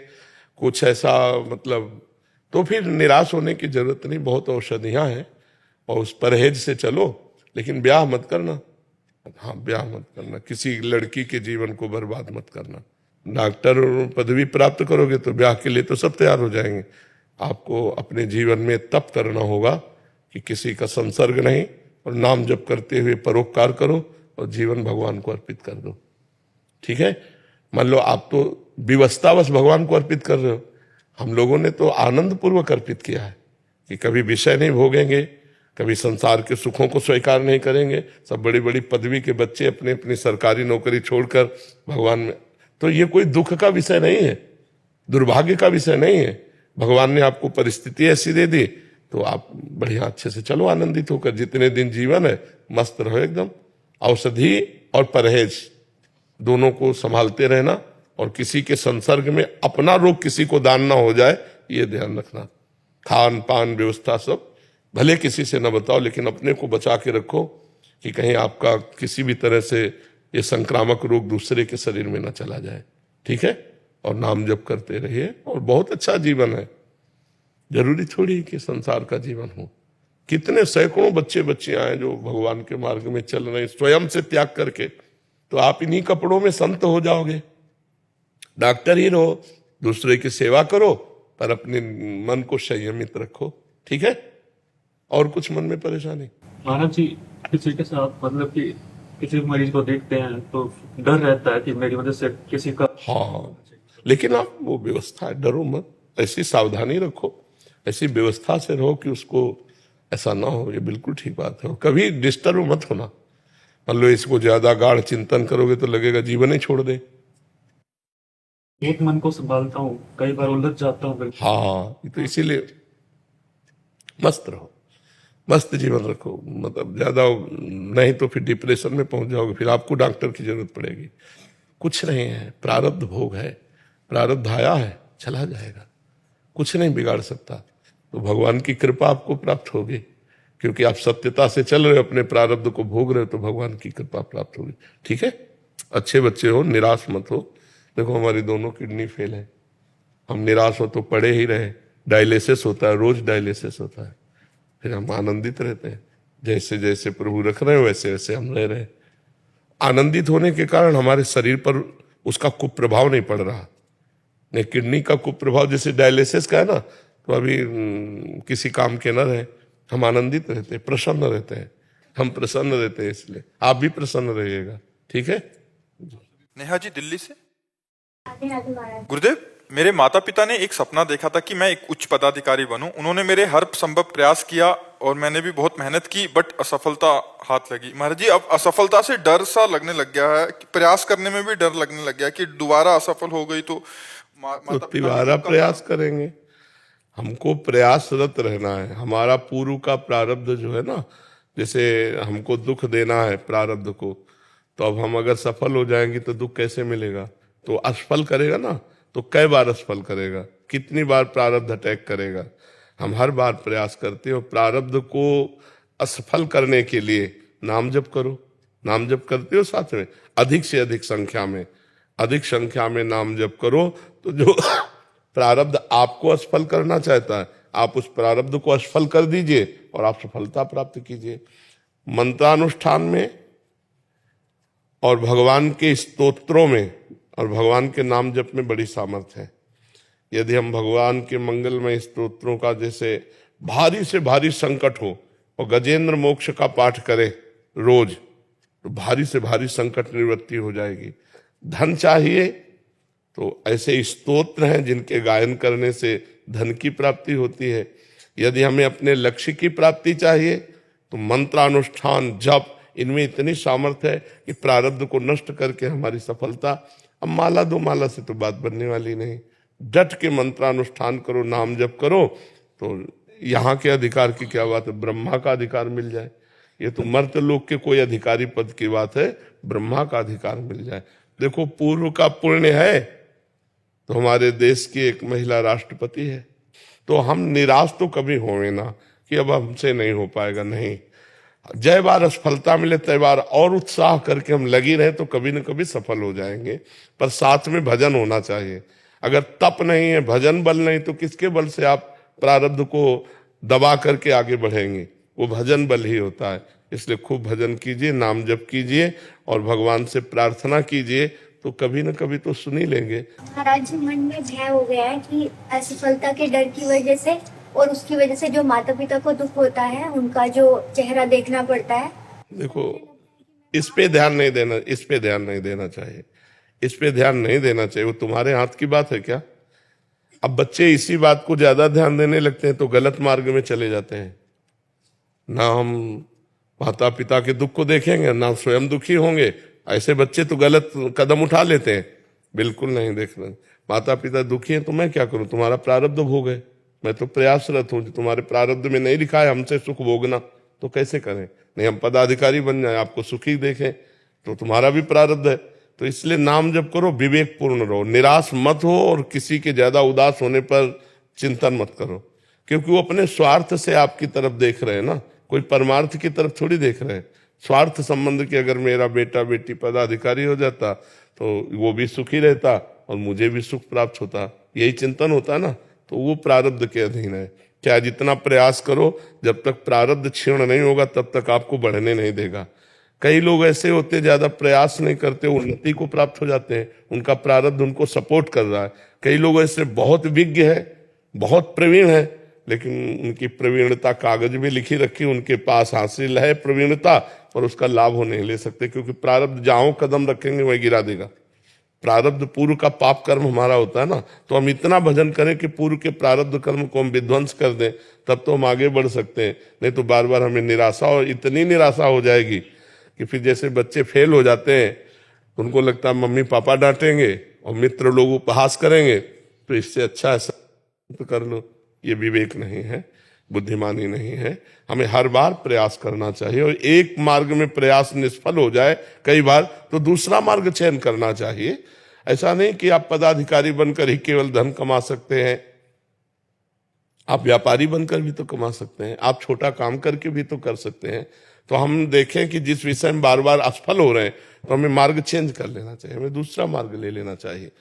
कुछ ऐसा, मतलब, तो फिर निराश होने की जरूरत नहीं। बहुत औषधियां हैं और उस परहेज से चलो, लेकिन ब्याह मत करना। हाँ, ब्याह मत करना, किसी लड़की के जीवन को बर्बाद मत करना। डॉक्टर पदवी प्राप्त करोगे तो ब्याह के लिए तो सब तैयार हो जाएंगे। आपको अपने जीवन में तप करना होगा कि किसी का संसर्ग नहीं, और नाम जप करते हुए परोपकार करो और जीवन भगवान को अर्पित कर दो। ठीक है। मान लो आप तो विवशतावश भगवान को अर्पित कर रहे हो, हम लोगों ने तो आनंद पूर्वक अर्पित किया है कि कभी विषय नहीं भोगेंगे, कभी संसार के सुखों को स्वीकार नहीं करेंगे। सब बड़ी बड़ी पदवी के बच्चे अपनी अपनी सरकारी नौकरी छोड़कर भगवान में, तो ये कोई दुख का विषय नहीं है, दुर्भाग्य का विषय नहीं है। भगवान ने आपको परिस्थिति ऐसी दे दी तो आप बढ़िया अच्छे से चलो, आनंदित होकर। जितने दिन जीवन है मस्त रहो एकदम। औषधि और परहेज दोनों को संभालते रहना, और किसी के संसर्ग में अपना रोग किसी को दान ना हो जाए, ये ध्यान रखना। खान पान व्यवस्था सब भले किसी से न बताओ, लेकिन अपने को बचा के रखो कि कहीं आपका किसी भी तरह से ये संक्रामक रोग दूसरे के शरीर में न चला जाए, ठीक है। और नाम जप करते रहिए, और बहुत अच्छा जीवन है। जरूरी थोड़ी कि संसार का जीवन हो। कितने सैकड़ों बच्चे बच्चियां हैं जो भगवान के मार्ग में चल रहे हैं स्वयं से त्याग करके। तो आप इन्हीं कपड़ों में संत हो जाओगे। डॉक्टर ही रहो, दूसरे की सेवा करो, पर अपने मन को संयमित रखो, ठीक है। और कुछ मन में परेशानी? महाराज जी, किसी के साथ मतलब कि किसी मरीज को देखते हैं तो डर रहता है कि मेरी वजह से किसी का। हाँ, लेकिन आप वो व्यवस्था है, डरो मत, ऐसी सावधानी रखो, ऐसी व्यवस्था से रहो कि उसको ऐसा ना हो। ये बिल्कुल ठीक बात है। कभी डिस्टर्ब मत होना। मान लो इसको ज्यादा गाढ़ चिंतन करोगे तो लगेगा जीवन ही छोड़ दे। एक मन को संभालता हूँ, कई बार उलझ जाता हूँ। हाँ, तो इसीलिए मस्त रहो, मस्त जीवन रखो। मतलब ज्यादा नहीं तो फिर डिप्रेशन में पहुंच जाओगे, फिर आपको डॉक्टर की जरूरत पड़ेगी। कुछ नहीं है, प्रारब्ध भोग है, प्रारब्ध आया है, चला जाएगा, कुछ नहीं बिगाड़ सकता। तो भगवान की कृपा आपको प्राप्त होगी, क्योंकि आप सत्यता से चल रहे हो, अपने प्रारब्ध को भोग रहे हो, तो भगवान की कृपा प्राप्त होगी, ठीक है। अच्छे बच्चे हो, निराश मत हो। देखो हमारी दोनों किडनी फेल है, हम निराश हो तो पड़े ही रहे। डायलिसिस होता है, रोज डायलिसिस होता है, फिर हम आनंदित रहते हैं। जैसे जैसे प्रभु रख रहे हो वैसे वैसे हम रह रहे हैं। आनंदित होने के कारण हमारे शरीर पर उसका कुप्रभाव नहीं पड़ रहा। नहीं, किडनी का कुप्रभाव जैसे डायलिसिस का है ना, तो अभी किसी काम के न रहे, हम आनंदित रहते हैं, प्रसन्न रहते हैं। हम प्रसन्न रहते हैं, इसलिए आप भी प्रसन्न रहिएगा, ठीक है। नेहा जी दिल्ली से। गुरुदेव, मेरे माता पिता ने एक सपना देखा था कि मैं एक उच्च पदाधिकारी बनूं। उन्होंने मेरे हर संभव प्रयास किया और मैंने भी बहुत मेहनत की, बट असफलता हाथ लगी। महाराज जी, अब असफलता से डर सा लगने लग गया है, प्रयास करने में भी डर लगने लग गया कि दोबारा असफल हो गई तो दोबारा प्रयास करेंगे। हमको प्रयासरत रहना है। हमारा पूर्व का प्रारब्ध जो है ना, जैसे हमको दुख देना है प्रारब्ध को, तो अब हम अगर सफल हो जाएंगे तो दुख कैसे मिलेगा? तो असफल करेगा ना, तो कई बार असफल करेगा, कितनी बार प्रारब्ध अटैक करेगा। हम हर बार प्रयास करते हो। प्रारब्ध को असफल करने के लिए नाम जप करो। नाम जप करते हो साथ में, अधिक से अधिक संख्या में, अधिक संख्या में नाम जप करो। तो जो प्रारब्ध आपको असफल करना चाहता है, आप उस प्रारब्ध को असफल कर दीजिए और आप सफलता प्राप्त कीजिए। मंत्रानुष्ठान में और भगवान के स्तोत्रों में और भगवान के नाम जप में बड़ी सामर्थ्य है। यदि हम भगवान के मंगलमय स्तोत्रों का, जैसे भारी से भारी संकट हो और गजेंद्र मोक्ष का पाठ करें रोज, तो भारी से भारी संकट निवृत्ति हो जाएगी। धन चाहिए तो ऐसे स्तोत्र हैं जिनके गायन करने से धन की प्राप्ति होती है। यदि हमें अपने लक्ष्य की प्राप्ति चाहिए तो मंत्रानुष्ठान, जप, इनमें इतनी सामर्थ्य है कि प्रारब्ध को नष्ट करके हमारी सफलता। अब माला दो माला से तो बात बनने वाली नहीं। डट के मंत्रानुष्ठान करो, नाम जप करो, तो यहाँ के अधिकार की क्या बात है, ब्रह्मा का अधिकार मिल जाए। ये तो मर्त्य लोक के कोई अधिकारी पद की बात है, ब्रह्मा का अधिकार मिल जाए। देखो, पूर्व का पुण्य है तो हमारे देश की एक महिला राष्ट्रपति है। तो हम निराश तो कभी होंगे ना कि अब हमसे नहीं हो पाएगा, नहीं। जय बार असफलता मिले तय बार और उत्साह करके हम लगी रहे तो कभी न कभी सफल हो जाएंगे। पर साथ में भजन होना चाहिए। अगर तप नहीं है, भजन बल नहीं, तो किसके बल से आप प्रारब्ध को दबा करके आगे बढ़ेंगे? वो भजन बल ही होता है। इसलिए खूब भजन कीजिए, नाम जप कीजिए और भगवान से प्रार्थना कीजिए, तो कभी न कभी तो सुन ही लेंगे। महाराज जी, मन में भय हो गया है कि असफलता के डर की वजह से और उसकी वजह से जो माता पिता को दुख होता है, उनका जो चेहरा देखना पड़ता है। देखो, इस पे ध्यान नहीं देना चाहिए। इस पे ध्यान नहीं देना चाहिए। वो तुम्हारे हाथ की बात है क्या? अब बच्चे इसी बात को ज्यादा ध्यान देने लगते हैं तो गलत मार्ग में चले जाते हैं। ना हम माता पिता के दुख को देखेंगे, ना स्वयं दुखी होंगे। ऐसे बच्चे तो गलत कदम उठा लेते हैं। बिल्कुल नहीं देखना। माता पिता दुखी हैं तो मैं क्या करूं? तुम्हारा प्रारब्ध भोग है। मैं तो प्रयासरत हूं, तुम्हारे प्रारब्ध में नहीं लिखा है हमसे सुख भोगना, तो कैसे करें? नहीं हम पदाधिकारी बन जाए, आपको सुखी देखें, तो तुम्हारा भी प्रारब्ध है। तो इसलिए नाम जप करो, विवेक पूर्ण रहो, निराश मत हो और किसी के ज्यादा उदास होने पर चिंतन मत करो, क्योंकि वो अपने स्वार्थ से आपकी तरफ देख रहे हैं ना, कोई परमार्थ की तरफ थोड़ी देख रहे हैं। स्वार्थ संबंध की अगर मेरा बेटा बेटी पदाधिकारी हो जाता तो वो भी सुखी रहता और मुझे भी सुख प्राप्त होता, यही चिंतन होता ना। तो वो प्रारब्ध के अधीन है। क्या जितना प्रयास करो, जब तक प्रारब्ध क्षीण नहीं होगा तब तक आपको बढ़ने नहीं देगा। कई लोग ऐसे होते ज्यादा प्रयास नहीं करते, उन्नति को प्राप्त हो जाते हैं, उनका प्रारब्ध उनको सपोर्ट कर रहा है। कई लोग ऐसे बहुत विज्ञ है, बहुत प्रवीण है, लेकिन उनकी प्रवीणता कागज में लिखी रखी, उनके पास हासिल है प्रवीणता, पर उसका लाभ वो नहीं ले सकते, क्योंकि प्रारब्ध जहां कदम रखेंगे वही गिरा देगा। प्रारब्ध पूर्व का पाप कर्म हमारा होता है ना, तो हम इतना भजन करें कि पूर्व के प्रारब्ध कर्म को हम विध्वंस कर दें, तब तो हम आगे बढ़ सकते हैं। नहीं तो बार बार हमें निराशा, और इतनी निराशा हो जाएगी कि फिर जैसे बच्चे फेल हो जाते हैं, उनको लगता है मम्मी पापा डांटेंगे और मित्र लोग उपहास करेंगे, तो इससे अच्छा ऐसा तो कर लो। ये विवेक नहीं है, बुद्धिमानी नहीं है। हमें हर बार प्रयास करना चाहिए, और एक मार्ग में प्रयास निष्फल हो जाए कई बार तो दूसरा मार्ग चयन करना चाहिए। ऐसा नहीं कि आप पदाधिकारी बनकर ही केवल धन कमा सकते हैं, आप व्यापारी बनकर भी तो कमा सकते हैं, आप छोटा काम करके भी तो कर सकते हैं। तो हम देखें कि जिस विषय में बार बार असफल हो रहे हैं तो हमें मार्ग चेंज कर लेना चाहिए, हमें दूसरा मार्ग ले लेना चाहिए।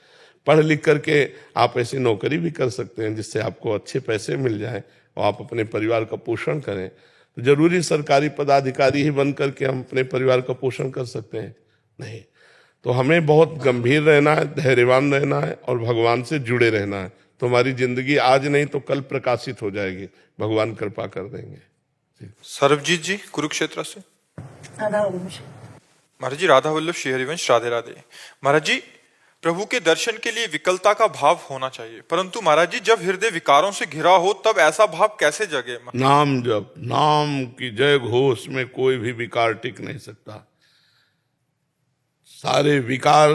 पढ़ लिख करके आप ऐसी नौकरी भी कर सकते हैं जिससे आपको अच्छे पैसे मिल जाए और आप अपने परिवार का पोषण करें। तो जरूरी सरकारी पदाधिकारी ही बन करके हम अपने परिवार का पोषण कर सकते हैं? नहीं। तो हमें बहुत गंभीर रहना है, धैर्यवान रहना है और भगवान से जुड़े रहना है। तो हमारी जिंदगी आज नहीं तो कल प्रकाशित हो जाएगी, भगवान कृपा कर देंगे। सर्वजीत जी कुरुक्षेत्र से। महाराज जी राधा वल्लभ श्री हरिवंश, राधे राधे। महाराज जी प्रभु के दर्शन के लिए विकलता का भाव होना चाहिए, परंतु महाराज जी जब हृदय विकारों से घिरा हो तब ऐसा भाव कैसे जगे? नाम जप, नाम की जय घोष में कोई भी विकार टिक नहीं सकता। सारे विकार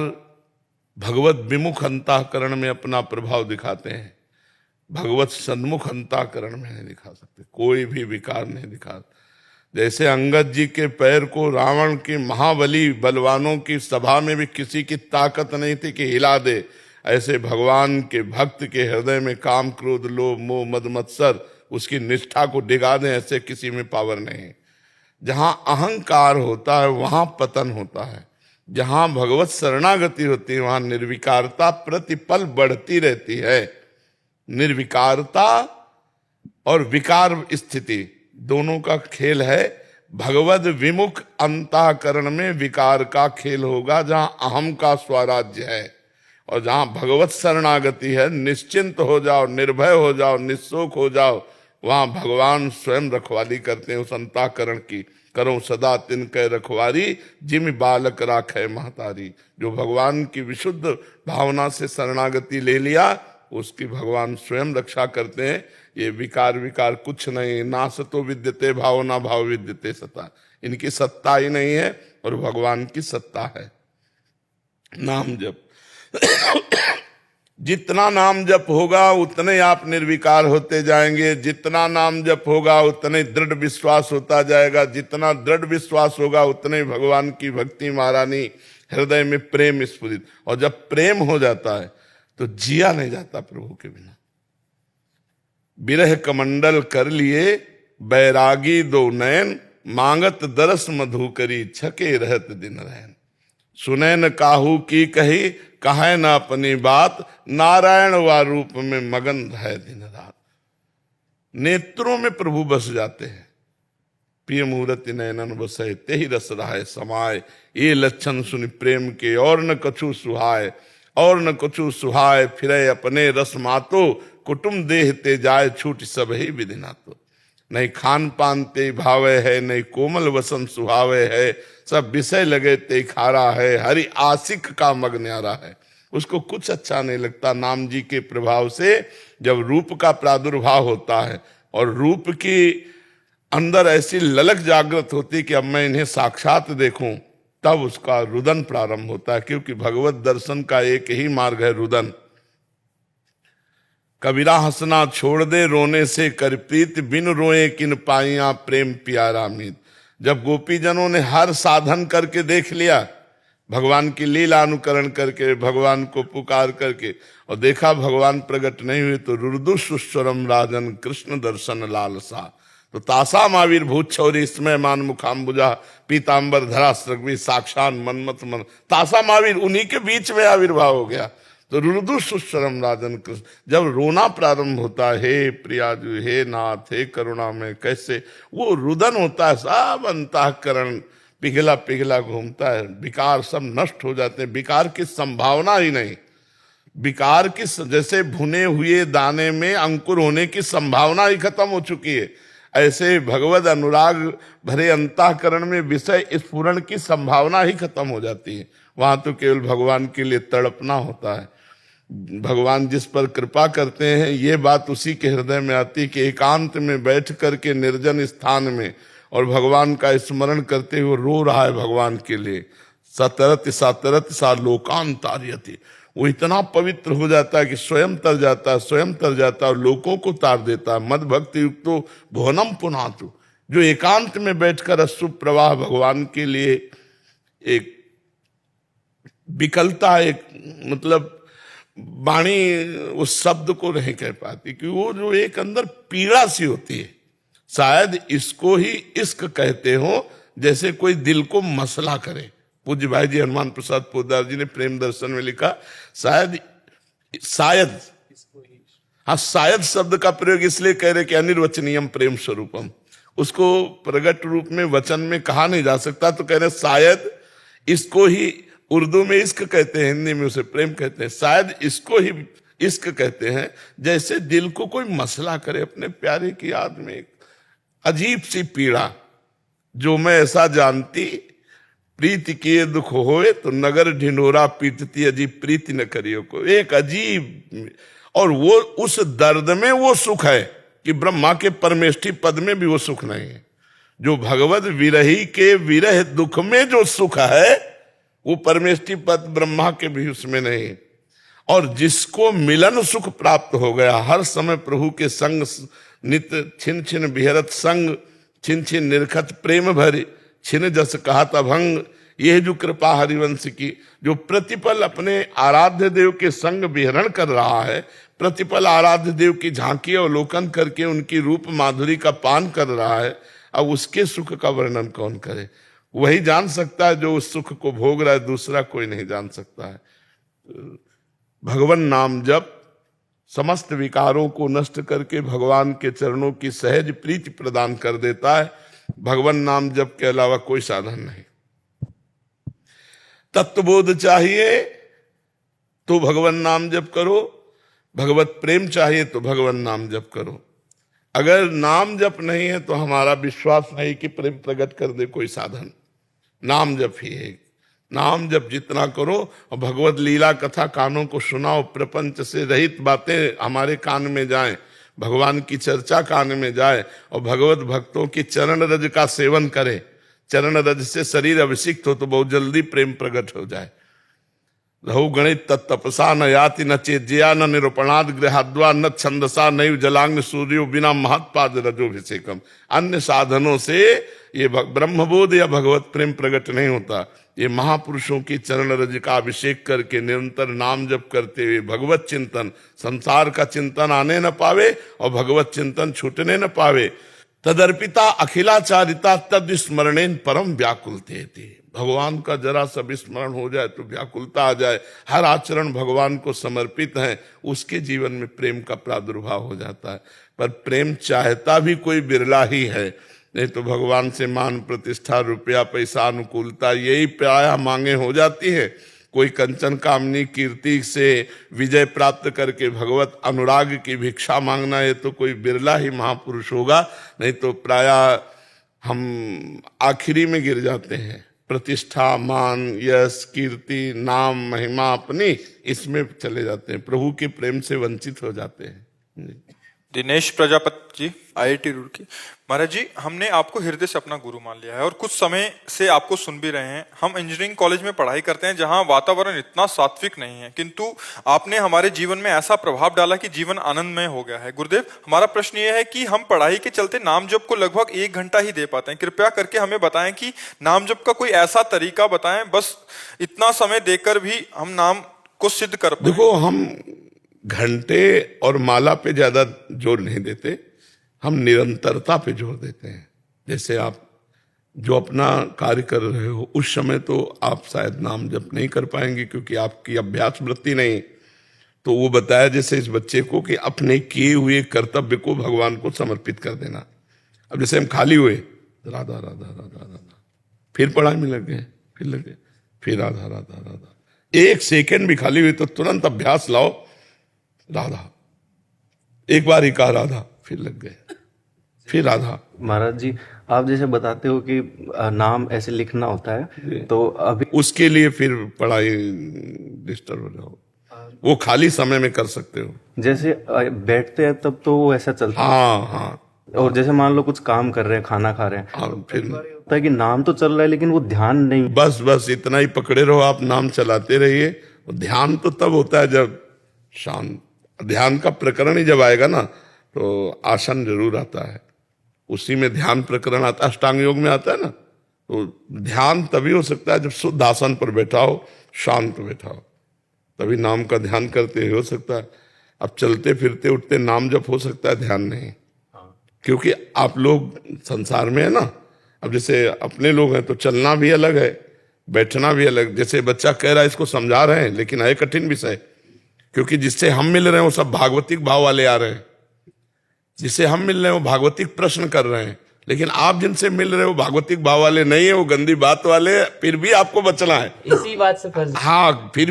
भगवत विमुख अंतःकरण में अपना प्रभाव दिखाते हैं, भगवत सन्मुख अंतःकरण में नहीं दिखा सकते, कोई भी विकार नहीं दिखा। जैसे अंगद जी के पैर को रावण के महाबली बलवानों की सभा में भी किसी की ताकत नहीं थी कि हिला दे, ऐसे भगवान के भक्त के हृदय में काम क्रोध लोभ मोह मद मत्सर उसकी निष्ठा को डिगा दें, ऐसे किसी में पावर नहीं। जहां अहंकार होता है वहां पतन होता है, जहां भगवत शरणागति होती है वहां निर्विकारता प्रतिपल बढ़ती रहती है। निर्विकारता और विकार स्थिति दोनों का खेल है। भगवद विमुख अंतःकरण में विकार का खेल होगा, जहां अहम का स्वराज्य है, और जहां भगवत शरणागति है, निश्चिंत हो जाओ, निर्भय हो जाओ, निःशोक हो जाओ, वहां भगवान स्वयं रखवाली करते हैं उस अंतःकरण की। करो सदा तिनके रखवारी, जिम बालक राखे महतारी। जो भगवान की विशुद्ध भावना से शरणागति ले लिया उसकी भगवान स्वयं रक्षा करते हैं। ये विकार विकार कुछ नहीं, ना सतो विद्यते भाव ना भाव विद्यते सता, इनकी सत्ता ही नहीं है और भगवान की सत्ता है। नाम जप जितना नाम जप होगा उतने आप निर्विकार होते जाएंगे, जितना नाम जप होगा उतने दृढ़ विश्वास होता जाएगा, जितना दृढ़ विश्वास होगा उतने भगवान की भक्ति महारानी हृदय में प्रेम स्फुरित। और जब प्रेम हो जाता है तो जिया नहीं जाता प्रभु के बिना। बिरह कमंडल कर लिए बैरागी दो नयन, मांगत दरस मधु करी छके रहत दिन रहन। सुने न काहू की कही कहे न अपनी बात, नारायण वा रूप में मगन रहे दिन रात। नेत्रों में प्रभु बस जाते हैं। प्रिय मूर्ति नयनन बसे तेहि रस रहाय समाय, ये लक्षण सुन प्रेम के और न कछु सुहाय, और न कछु सुहाय फिरे अपने रस मातो, कुटुम देह ते जाय छूट सब ही विधि नातो। नहीं खान पान ते भावे है, नहीं कोमल वसन सुहावे है, सब विषय लगे ते खारा है, हरि आशिक का मग न्यारा है। उसको कुछ अच्छा नहीं लगता। नाम जी के प्रभाव से जब रूप का प्रादुर्भाव होता है और रूप की अंदर ऐसी ललक जागृत होती कि अब मैं इन्हें साक्षात देखूं, तब उसका रुदन प्रारंभ होता है। क्योंकि भगवत दर्शन का एक ही मार्ग है, रुदन। कबीरा हंसना छोड़ दे रोने से, कर प्रीत बिन रोए किन पाइया, प्रेम प्यारा मीत। जब गोपीजनों ने हर साधन करके देख लिया, भगवान की लीला अनुकरण करके, भगवान को पुकार करके, और देखा भगवान प्रकट नहीं हुए, तो रुदु सुस्वरम राजन कृष्ण दर्शन लालसा। तो तासाम आविर्भूत छौरी इसमें मान मुखाम्बुजा, पीताम्बर धरा सृग्वी, साक्षात मनमत मन। तासाम आविर, उन्हीं के बीच में आविर्भाव हो गया। तो रुदु सुस्वरम राजन कृष्ण, जब रोना प्रारंभ होता है, हे प्रियाजु, हे नाथ, हे करुणा में, कैसे वो रुदन होता है, सब अंतःकरण पिघला पिघला घूमता है, विकार सब नष्ट हो जाते हैं, विकार की संभावना ही नहीं। विकार की जैसे भुने हुए दाने में अंकुर होने की संभावना ही खत्म हो चुकी है, ऐसे भगवद अनुराग भरे अंतःकरण में विषय स्फुरण की संभावना ही खत्म हो जाती है। वहां तो केवल भगवान के लिए तड़पना होता है। भगवान जिस पर कृपा करते हैं, ये बात उसी के हृदय में आती कि एकांत में बैठ करके निर्जन स्थान में और भगवान का स्मरण करते हुए रो रहा है भगवान के लिए। सतरत सातरत सा लोकांतार्यति, वो इतना पवित्र हो जाता है कि स्वयं तर जाता है, स्वयं तर जाता है और लोगों को तार देता है। मद भक्ति युक्तो भुवनम पुनातु, जो एकांत में बैठकर अश्रु प्रवाह भगवान के लिए एक विकलता, एक मतलब वाणी उस शब्द को नहीं कह पाती कि वो जो एक अंदर पीड़ा सी होती है। शायद इसको ही इश्क कहते हो, जैसे कोई दिल को मसला करे। पूज्य भाई जी हनुमान प्रसाद पोद्दार जी ने प्रेम दर्शन में लिखा, शायद हाँ, शायद शब्द का प्रयोग इसलिए कह रहे कि अनिर्वचनीयम प्रेम स्वरूपम, उसको प्रगट रूप में वचन में कहा नहीं जा सकता, तो कह रहे शायद इसको ही, उर्दू में इश्क कहते हैं, हिंदी में उसे प्रेम कहते हैं, शायद इसको ही इश्क कहते हैं। जैसे दिल को कोई मसला करे अपने प्यारे की याद में, एक अजीब सी पीड़ा, जो मैं ऐसा जानती प्रीति किए दुख होए, तो नगर ढिंढोरा पीटती अजीब प्रीति न करियो को। एक अजीब, और वो उस दर्द में वो सुख है कि ब्रह्मा के परमेष्ठी पद में भी वो सुख नहीं है। जो भगवत विरही के विरह दुख में जो सुख है, वो परमेष्ठी पद ब्रह्मा के भी उसमें नहीं। और जिसको मिलन सुख प्राप्त हो गया, हर समय प्रभु के संग नित छिन छिन बिहरत संग, छिन छिन निरखत प्रेम भरे, छिन जस कहत अभंग। यह जो कृपा हरिवंश की, जो प्रतिपल अपने आराध्य देव के संग विहरण कर रहा है, प्रतिपल आराध्य देव की झांकी अवलोकन करके उनकी रूप माधुरी का पान कर रहा है, अब उसके सुख का वर्णन कौन करे? वही जान सकता है जो उस सुख को भोग रहा है, दूसरा कोई नहीं जान सकता है। भगवान नाम जप समस्त विकारों को नष्ट करके भगवान के चरणों की सहज प्रीति प्रदान कर देता है। भगवान नाम जप के अलावा कोई साधन नहीं। तत्वबोध चाहिए तो भगवान नाम जप करो, भगवत प्रेम चाहिए तो भगवान नाम जप करो। अगर नाम जप नहीं है तो हमारा विश्वास नहीं कि प्रेम प्रकट कर दे कोई साधन। नाम जप ही है। नाम जप जितना करो और भगवत लीला कथा कानों को सुनाओ, प्रपंच से रहित बातें हमारे कान में जाएं, भगवान की चर्चा कान में जाए और भगवत भक्तों की चरण रज का सेवन करें। चरण रज से शरीर अभिषिक्त हो तो बहुत जल्दी प्रेम प्रकट हो जाए। रहु गणित तत्तपसा न याति न चेज्या न निरूपणाद गृहाद्वा न छंदसा नैव जलांग सूर्यो बिना महत्पाद रजोभिषेकम। अन्य साधनों से ये ब्रह्मबोध या भगवत प्रेम प्रकट नहीं होता। ये महापुरुषों की चरण रज का अभिषेक करके निरंतर नाम जप करते हुए भगवत चिंतन, संसार का चिंतन आने न पावे और भगवत चिंतन छूटने न पावे। तदर्पिता अखिलाचारिता तद स्मरणेन परम व्याकुलते थी। भगवान का जरा सा स्मरण हो जाए तो व्याकुलता आ जाए। हर आचरण भगवान को समर्पित है, उसके जीवन में प्रेम का प्रादुर्भाव हो जाता है। पर प्रेम चाहता भी कोई बिरला ही है, नहीं तो भगवान से मान प्रतिष्ठा रुपया पैसा अनुकूलता यही प्रायः मांगे हो जाती है। कोई कंचन कामनी कीर्ति से विजय प्राप्त करके भगवत अनुराग की भिक्षा मांगना, ये तो कोई बिरला ही महापुरुष होगा, नहीं तो प्रायः हम आखिरी में गिर जाते हैं। प्रतिष्ठा, मान, यश, कीर्ति, नाम, महिमा अपनी, इसमें चले जाते हैं, प्रभु के प्रेम से वंचित हो जाते हैं। दिनेश प्रजापति जी, IIT रुड़की। महाराज जी, हमने आपको हृदय से अपना गुरु मान लिया है और कुछ समय से आपको सुन भी रहे हैं। हम इंजीनियरिंग कॉलेज में पढ़ाई करते हैं जहां वातावरण इतना सात्विक नहीं है, किंतु आपने हमारे जीवन में ऐसा प्रभाव डाला कि जीवन आनंदमय हो गया है। गुरुदेव, हमारा प्रश्न ये है कि हम पढ़ाई के चलते नाम जप को लगभग 1 घंटा ही दे पाते हैं। कृपया करके हमें बताएं कि नाम जप का कोई ऐसा तरीका बताएं, बस इतना समय देकर भी हम नाम को सिद्ध कर पाए। देखो, हम घंटे और माला पे ज्यादा जोर नहीं देते, हम निरंतरता पे जोर देते हैं। जैसे आप जो अपना कार्य कर रहे हो उस समय तो आप शायद नाम जप नहीं कर पाएंगे क्योंकि आपकी अभ्यास वृत्ति नहीं, तो वो बताया जैसे इस बच्चे को कि अपने किए हुए कर्तव्य को भगवान को समर्पित कर देना। अब जैसे हम खाली हुए, राधा राधा राधा राधा, फिर पढ़ाई में लग गए, फिर लग गए, फिर राधा राधा राधा, 1 सेकेंड भी खाली हुई तो तुरंत अभ्यास लाओ, राधा, एक बार ही कहा राधा, फिर लग गए, फिर राधा। महाराज जी, आप जैसे बताते हो कि नाम ऐसे लिखना होता है, तो अभी उसके लिए फिर पढ़ाई डिस्टर्ब हो जाओ, वो खाली समय में कर सकते हो। जैसे बैठते हैं तब तो वो ऐसा चलता है, हाँ, और जैसे मान लो कुछ काम कर रहे हैं, खाना खा रहे हैं, हाँ, फिर होता है कि नाम तो चल रहा है लेकिन वो ध्यान नहीं। बस इतना ही पकड़े रहो, आप नाम चलाते रहिए। ध्यान तो तब होता है जब शांत, ध्यान का प्रकरण ही जब आएगा ना तो आसन जरूर आता है, उसी में ध्यान प्रकरण आता है, अष्टांग योग में आता है ना। तो ध्यान तभी हो सकता है जब शुद्ध आसन पर बैठा हो, शांत बैठा हो, तभी नाम का ध्यान करते हो सकता है। अब चलते फिरते उठते नाम जब हो सकता है, ध्यान नहीं, क्योंकि आप लोग संसार में है ना। अब जैसे अपने लोग हैं तो चलना भी अलग है, बैठना भी अलग। जैसे बच्चा कह रहा है, इसको समझा रहे हैं लेकिन है कठिन विषय, क्योंकि जिससे हम मिल रहे हैं वो सब भागवतिक भाव वाले आ रहे हैं, जिससे हम मिल रहे हैं वो भागवतिक प्रश्न कर रहे हैं, लेकिन आप जिनसे मिल रहे हो भागवतिक भाव वाले नहीं है, वो गंदी बात वाले। फिर भी आपको बचना है, इसी बात से हाँ, फिर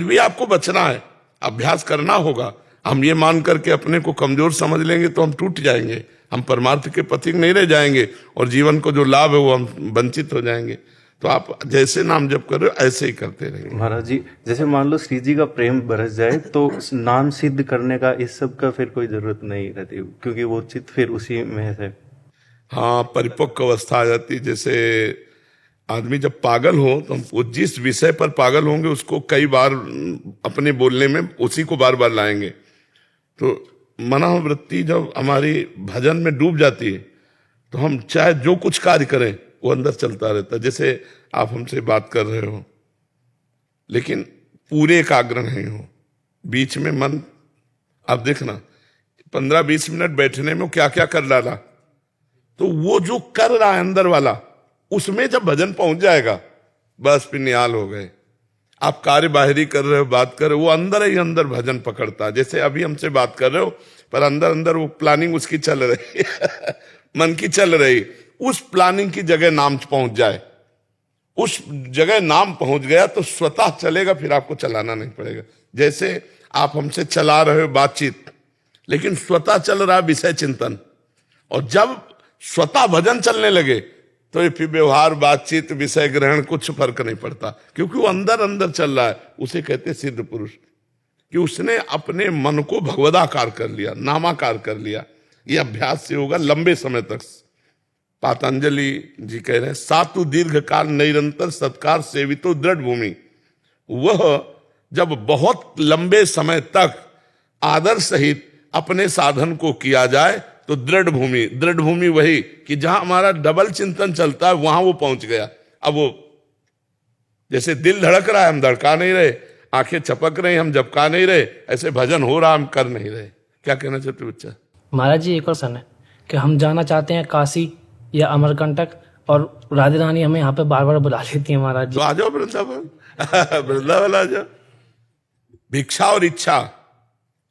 भी आपको बचना है, अभ्यास करना होगा। हम ये मान करके अपने को कमजोर समझ लेंगे तो हम टूट जाएंगे, हम परमार्थ के पथिक नहीं रह जाएंगे और जीवन को जो लाभ है वो हम वंचित हो जाएंगे। तो आप जैसे नाम जप कर रहे हो ऐसे ही करते रहिए। महाराज जी, जैसे मान लो श्री जी का प्रेम बरस जाए तो नाम सिद्ध करने का इस सब का फिर कोई जरूरत नहीं रहती, क्योंकि वो चित्त फिर उसी में है। हाँ, परिपक्व अवस्था आ जाती। जैसे आदमी जब पागल हो तो वो जिस विषय पर पागल होंगे उसको कई बार अपने बोलने में उसी को बार बार लाएंगे। तो मनोवृत्ति जब हमारी भजन में डूब जाती है तो हम चाहे जो कुछ कार्य करें वो अंदर चलता रहता है। जैसे आप हमसे बात कर रहे हो लेकिन पूरे एकाग्र नहीं हो, बीच में मन, आप देखना 15-20 मिनट बैठने में क्या क्या कर डाला, तो वो जो कर रहा है अंदर वाला, उसमें जब भजन पहुंच जाएगा बस फिर निहाल हो गए। आप कार्य बाहरी कर रहे हो, बात कर रहे हो, वो अंदर ही अंदर भजन पकड़ता है। जैसे अभी हमसे बात कर रहे हो पर अंदर अंदर वो प्लानिंग उसकी चल रही मन की चल रही, उस प्लानिंग की जगह नाम पहुंच जाए, उस जगह नाम पहुंच गया तो स्वतः चलेगा, फिर आपको चलाना नहीं पड़ेगा। जैसे आप हमसे चला रहे हो बातचीत, लेकिन स्वतः चल रहा है विषय चिंतन, और जब स्वतः भजन चलने लगे तो ये फिर व्यवहार, बातचीत, विषय ग्रहण कुछ फर्क नहीं पड़ता, क्योंकि वो अंदर अंदर चल रहा है। उसे कहते सिद्ध पुरुष, कि उसने अपने मन को भगवदाकार कर लिया, नामाकार कर लिया। ये अभ्यास से होगा लंबे समय तक। पातंजलि जी कह रहे हैं, सातु दीर्घ काल निरंतर सत्कार सेवितो दृढ़ भूमि। वह जब बहुत लंबे समय तक आदर सहित अपने साधन को किया जाए तो दृढ़ भूमि वही कि जहां हमारा डबल चिंतन चलता है वहां वो पहुंच गया। अब वो जैसे दिल धड़क रहा है, हम धड़का नहीं रहे, आंखें चपक रही, हम झपका नहीं रहे, ऐसे भजन हो रहा, हम कर नहीं रहे। क्या कहना चाहते बच्चा? महाराज जी, एक और सन है कि हम जाना चाहते हैं काशी या अमरकंटक, और राधे रानी हमें यहाँ पे बार बार बुला लेती है। महाराज जी, तो आ जाओ वृंदावन, वृंदावन आ जाओ। भिक्षा और इच्छा,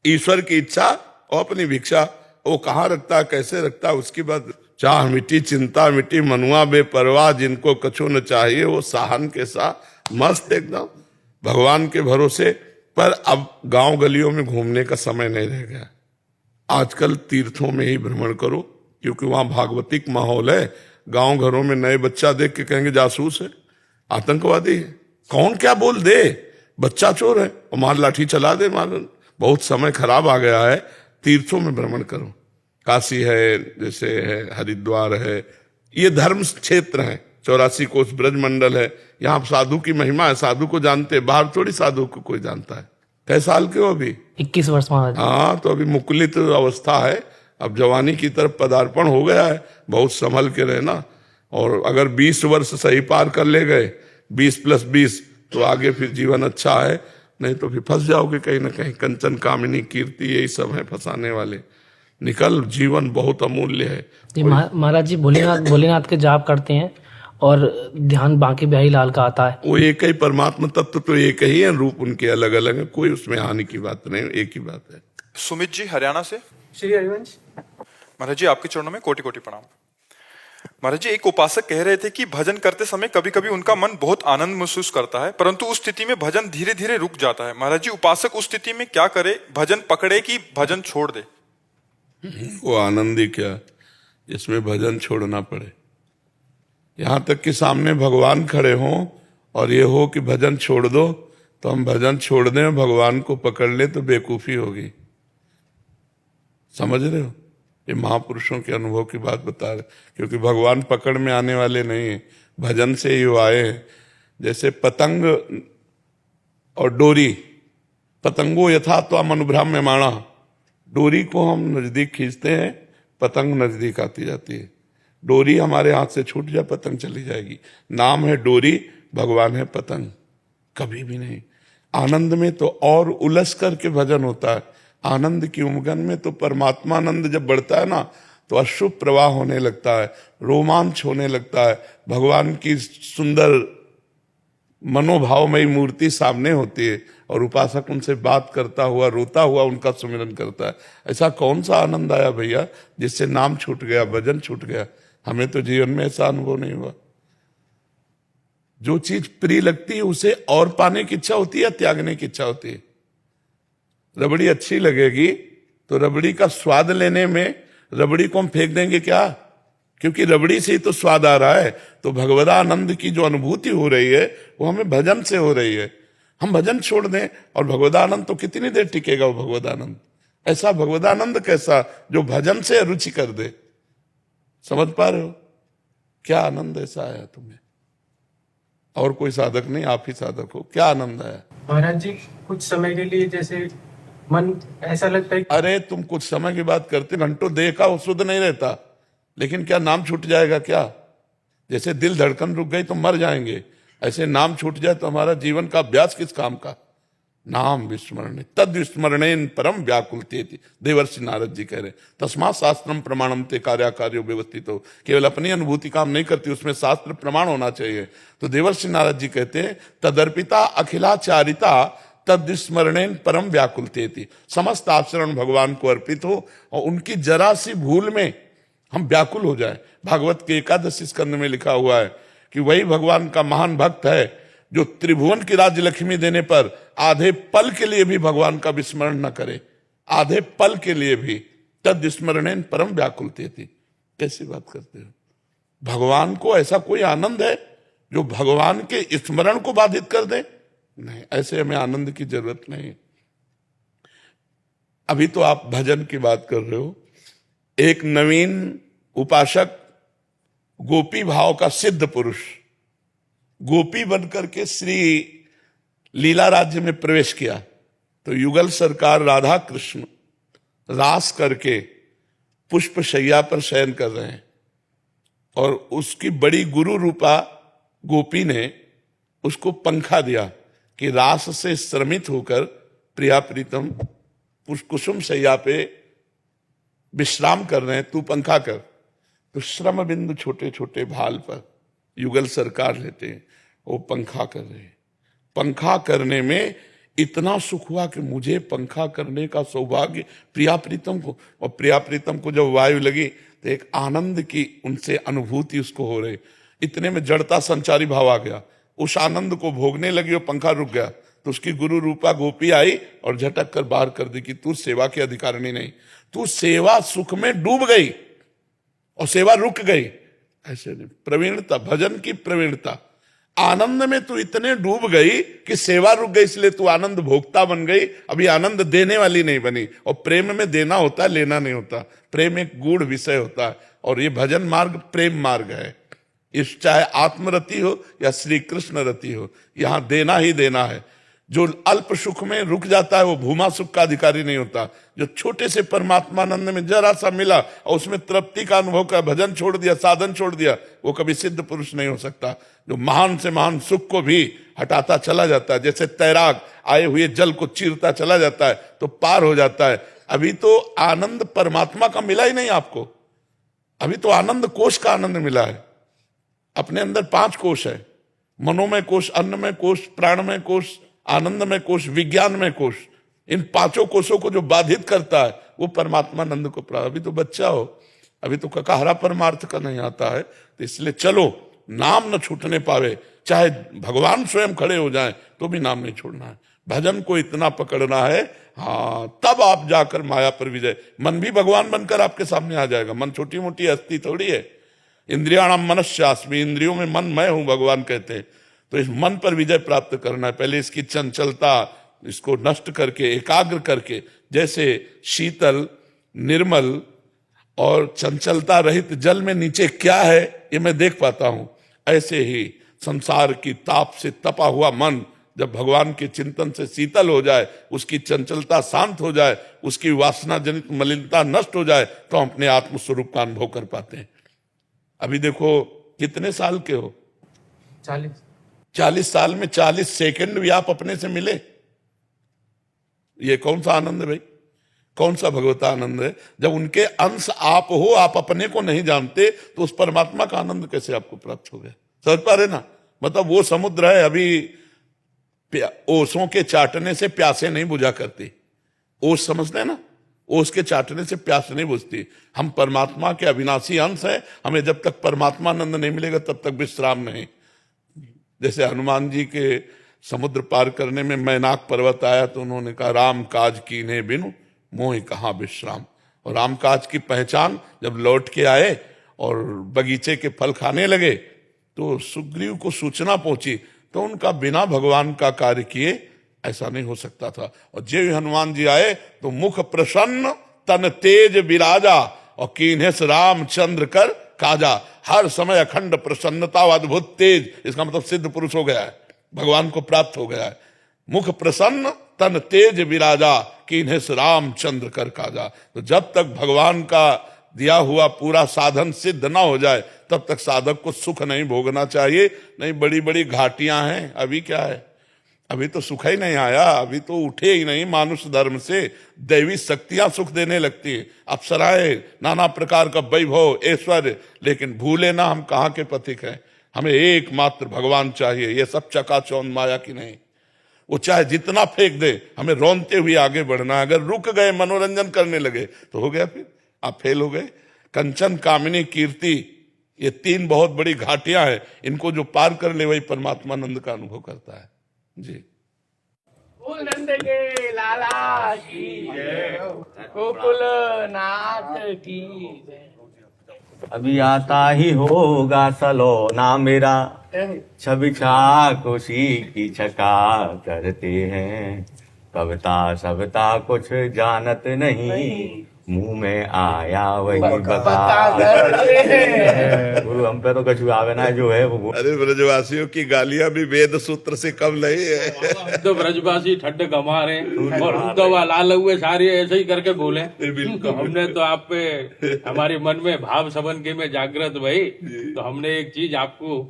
ईश्वर की इच्छा और अपनी भिक्षा, वो कहाँ रखता है, कैसे रखता है, उसकी बात। चाह मिटी चिंता मिटी, मनुआ बेपरवाह, जिनको कछु न चाहिए वो साहन के साथ मस्त एकदम। भगवान के भरोसे। पर अब गांव गलियों में घूमने का समय नहीं रह गया। आजकल तीर्थों में ही भ्रमण करो, क्योंकि वहां भागवतिक माहौल है। गांव घरों में नए बच्चा देख के कहेंगे जासूस है, आतंकवादी है, कौन क्या बोल दे, बच्चा चोर है और मार लाठी चला दे, मार। बहुत समय खराब आ गया है। तीर्थों में भ्रमण करो। काशी है, जैसे है हरिद्वार है, ये धर्म क्षेत्र है। 84 कोस ब्रजमंडल है, यहाँ साधु की महिमा है, साधु को जानते। बाहर थोड़ी साधु को कोई जानता है। कै साल के हो अभी? 21 वर्ष महाराज जी। हाँ, तो अभी मुकुलित अवस्था है, अब जवानी की तरफ पदार्पण हो गया है। बहुत संभल के रहना, और अगर 20 वर्ष सही पार कर ले गए, 20 + 20, तो आगे फिर जीवन अच्छा है। नहीं तो फिर फंस जाओगे कहीं ना कहीं। कंचन कामिनी कीर्ति यही सब है फंसाने वाले। निकल, जीवन बहुत अमूल्य है। ये महाराज जी भोलेनाथ के जाप करते हैं और ध्यान बांके बिहारी लाल का आता है। वो एक ही परमात्मा तत्व तो एक ही है, रूप उनके अलग अलग है, कोई उसमें हानि की बात नहीं, एक ही बात है। सुमित जी हरियाणा से। श्री हरिवंश। महाराज जी आपके चरणों में कोटि कोटि प्रणाम। महाराज जी, एक उपासक कह रहे थे कि भजन करते समय कभी कभी उनका मन बहुत आनंद महसूस करता है, परंतु उस स्थिति में भजन धीरे धीरे रुक जाता है। महाराज जी, उपासक उस स्थिति में क्या करे? भजन पकड़े कि भजन छोड़ दे? वो आनंद ही क्या जिसमें भजन छोड़ना पड़े। यहां तक कि सामने भगवान खड़े हों और ये हो कि भजन छोड़ दो, तो हम भजन छोड़ दें, भगवान को पकड़ ले तो बेवकूफी होगी। समझ रहे हो? ये महापुरुषों के अनुभव की बात बता रहे, क्योंकि भगवान पकड़ में आने वाले नहीं है, भजन से ही वो आए हैं। जैसे पतंग और डोरी, पतंगो यथा त्वम अनुभ्राम्यमाणा, डोरी को हम नजदीक खींचते हैं, पतंग नजदीक आती जाती है। डोरी हमारे हाथ से छूट जाए, पतंग चली जाएगी। नाम है डोरी, भगवान है पतंग, कभी भी नहीं। आनंद में तो और उलझ करके भजन होता है। आनंद की उमगन में तो परमात्मानंद जब बढ़ता है ना, तो अशुभ प्रवाह होने लगता है, रोमांच होने लगता है। भगवान की सुंदर मनोभावमयी मूर्ति सामने होती है और उपासक उनसे बात करता हुआ, रोता हुआ उनका सुमिरन करता है। ऐसा कौन सा आनंद आया भैया जिससे नाम छूट गया, भजन छूट गया? हमें तो जीवन में ऐसा अनुभव नहीं हुआ। जो चीज प्रिय लगती है उसे और पाने की इच्छा होती है, त्यागने की इच्छा होती है। रबड़ी अच्छी लगेगी तो रबड़ी का स्वाद लेने में रबड़ी को हम फेंक देंगे क्या? क्योंकि रबड़ी से ही तो स्वाद आ रहा है। तो भगवदानंद की जो अनुभूति हो रही है वो हमें भजन से हो रही है। हम भजन छोड़ दें और भगवदानंद तो कितनी देर टिकेगा वो भगवदानंद? ऐसा भगवदानंद कैसा जो भजन से रुचि कर दे। समझ पा रहे हो? क्या आनंद ऐसा आया तुम्हें? और कोई साधक नहीं, आप ही साधक हो। क्या आनंद आया महाराज जी? कुछ समय के लिए जैसे मन ऐसा लगता है कि अरे तुम कुछ समय की बात करते, घंटों देह का वो शुद्ध नहीं रहता, लेकिन क्या नाम छूट जाएगा क्या? जैसे दिल धड़कन रुक गई तो मर जाएंगे, ऐसे नाम छूट जाए तो हमारा जीवन का अभ्यास किस काम का? नाम विस्मरण, तद विस्मरणेन परम व्याकुलतेति, देवर्षि नारद जी कह रहे। तस्मात् शास्त्रम प्रमाणम ते कार्याकार्यो व्यवस्थित हो। केवल अपनी अनुभूति काम नहीं करती, उसमें शास्त्र प्रमाण होना चाहिए। तो देवर्षि नारद जी कहते हैं तदर्पिता अखिलाचारिता तद विस्मरणेन परम व्याकुलतेति। समस्त आचरण भगवान को अर्पित हो और उनकी जरा सी भूल में हम व्याकुल हो जाए। भागवत के 11 स्कंद में लिखा हुआ है कि वही भगवान का महान भक्त है जो त्रिभुवन की राज्य लक्ष्मी देने पर आधे पल के लिए भी भगवान का विस्मरण न करे, आधे पल के लिए भी। तद विस्मरणेन परम व्याकुलतेति। कैसी बात करते हो? भगवान को ऐसा कोई आनंद है जो भगवान के स्मरण को बाधित कर दे? नहीं, ऐसे हमें आनंद की जरूरत नहीं। अभी तो आप भजन की बात कर रहे हो। एक नवीन उपासक, गोपी भाव का सिद्ध पुरुष, गोपी बनकर के श्री लीला राज्य में प्रवेश किया, तो युगल सरकार राधा कृष्ण रास करके पुष्प शैया पर शयन कर रहे हैं और उसकी बड़ी गुरु रूपा गोपी ने उसको पंखा दिया कि रास से श्रमित होकर प्रिया प्रीतम कुसुम शैया पे विश्राम कर रहे हैं, तू पंखा कर। तो श्रम बिंदु छोटे छोटे भाल पर युगल सरकार लेते हैं, वो पंखा कर रहे हैं। पंखा करने में इतना सुख हुआ कि मुझे पंखा करने का सौभाग्य प्रिया प्रीतम को, और प्रिया प्रीतम को जब वायु लगी तो एक आनंद की उनसे अनुभूति उसको हो रही। इतने में जड़ता संचारी भाव आ गया, उस आनंद को भोगने लगी और पंखा रुक गया। तो उसकी गुरु रूपा गोपी आई और झटक कर बाहर कर दी कि तू सेवा की अधिकारिणी नहीं, तू सेवा सुख में डूब गई और सेवा रुक गई। ऐसे नहीं, प्रवीणता, भजन की प्रवीणता, आनंद में तू इतने डूब गई कि सेवा रुक गई, इसलिए तू आनंद भोक्ता बन गई, अभी आनंद देने वाली नहीं बनी। और प्रेम में देना होता है, लेना नहीं होता। प्रेम एक गूढ़ विषय होता है और ये भजन मार्ग प्रेम मार्ग है। इस चाहे आत्मरति हो या श्री कृष्ण रति हो, यहां देना ही देना है। जो अल्प सुख में रुक जाता है वो भूमा सुख का अधिकारी नहीं होता। जो छोटे से परमात्मानंद में जरा सा मिला और उसमें तृप्ति का अनुभव कर भजन छोड़ दिया, साधन छोड़ दिया, वो कभी सिद्ध पुरुष नहीं हो सकता। जो महान से महान सुख को भी हटाता चला जाता है, जैसे तैराक आए हुए जल को चीरता चला जाता है तो पार हो जाता है। अभी तो आनंद परमात्मा का मिला ही नहीं आपको, अभी तो आनंद कोश का आनंद मिला है। अपने अंदर 5 कोश है, मनोमय कोश, अन्नमय कोश, प्राणमय कोश, आनंदमय कोश, विज्ञानमय कोश। इन 5 कोशों को जो बाधित करता है वो परमात्मानंद को प्राप्त। अभी तो बच्चा हो, अभी तो ककहरा परमार्थ का नहीं आता है, तो इसलिए चलो, नाम न छूटने पावे, चाहे भगवान स्वयं खड़े हो जाएं तो भी नाम नहीं छोड़ना है। भजन को इतना पकड़ना है, हाँ, तब आप जाकर माया पर विजय। मन भी भगवान बनकर आपके सामने आ जाएगा। मन छोटी मोटी हस्ती थोड़ी है। इंद्रियाणाम मनस्यास्मि, इंद्रियों में मन मैं हूं, भगवान कहते हैं। तो इस मन पर विजय प्राप्त करना है। पहले इसकी चंचलता, इसको नष्ट करके, एकाग्र करके, जैसे शीतल, निर्मल और चंचलता रहित जल में नीचे क्या है ये मैं देख पाता हूं, ऐसे ही संसार की ताप से तपा हुआ मन जब भगवान के चिंतन से शीतल हो जाए, उसकी चंचलता शांत हो जाए, उसकी वासना जनित मलिनता नष्ट हो जाए, तो हम अपने आत्मस्वरूप का अनुभव कर पाते हैं। अभी देखो, कितने साल के हो? 40 साल में 40 सेकंड भी आप अपने से मिले, ये कौन सा आनंद है भाई? कौन सा भगवता आनंद है? जब उनके अंश आप हो, आप अपने को नहीं जानते, तो उस परमात्मा का आनंद कैसे आपको प्राप्त हो गया? समझ पा रहे ना? मतलब वो समुद्र है, अभी ओसों के चाटने से प्यासे नहीं बुझा करती। ओस समझते हैं ना? ओस के चाटने से प्यास नहीं बुझती। हम परमात्मा के अविनाशी अंश हैं, हमें जब तक परमात्मा आनंद नहीं मिलेगा तब तक विश्राम नहीं। जैसे हनुमान जी के समुद्र पार करने में मैनाक पर्वत आया तो उन्होंने कहा, राम काज कीन्हे बिनु मोहि कहाँ विश्राम। और राम काज की पहचान जब लौट के आए और बगीचे के फल खाने लगे तो सुग्रीव को सूचना पहुंची, तो उनका बिना भगवान का कार्य किए ऐसा नहीं हो सकता था। और जब हनुमान जी आए तो मुख प्रसन्न तन तेज विराजा और कीन्हेस रामचंद्र कर काजा। हर समय अखंड प्रसन्नता व अद्भुत तेज, इसका मतलब सिद्ध पुरुष हो गया है, भगवान को प्राप्त हो गया है। मुख प्रसन्न तन तेज विराजा कीन्हेस रामचंद्र कर काजा। तो जब तक भगवान का दिया हुआ पूरा साधन सिद्ध ना हो जाए तब तक साधक को सुख नहीं भोगना चाहिए। नहीं, बड़ी बड़ी घाटियां हैं। अभी क्या है? अभी तो सुख ही नहीं आया, अभी तो उठे ही नहीं मानुष धर्म से। दैवी शक्तियां सुख देने लगती है, अप्सराएं, नाना प्रकार का वैभव, ऐश्वर्य, लेकिन भूले ना हम कहाँ के पथिक हैं। हमें एकमात्र भगवान चाहिए। ये सब चकाचौंध माया की नहीं। वो चाहे जितना फेंक दे, हमें रोनते हुए आगे बढ़ना। अगर रुक गए, मनोरंजन करने लगे तो हो गया, फिर आप फेल हो गए। कंचन, कामिनी, कीर्ति, ये 3 बहुत बड़ी घाटियां हैं। इनको जो पार कर ले वही परमात्मानंद का अनुभव करता है। जी, नंद के लाला की जय, गोकुल नाथ की जय। अभी आता ही होगा सलोना मेरा, छवि छाक उसी की छका करते हैं। कविता सविता कुछ जानत नहीं, मुंह में आया वही बता करते हैं। हम पे तो कछु आवे ना जो है वो। अरे ब्रजवासियों की गालियां भी वेद सूत्र से कम नहीं है। तो ब्रजवासी ठड्ड गमा रहे और हम तो लाल हुए सारे ऐसे ही करके बोले। तो हमने तो आप पे हमारे मन में भाव सबन के में जागृत भाई, तो हमने एक चीज आपको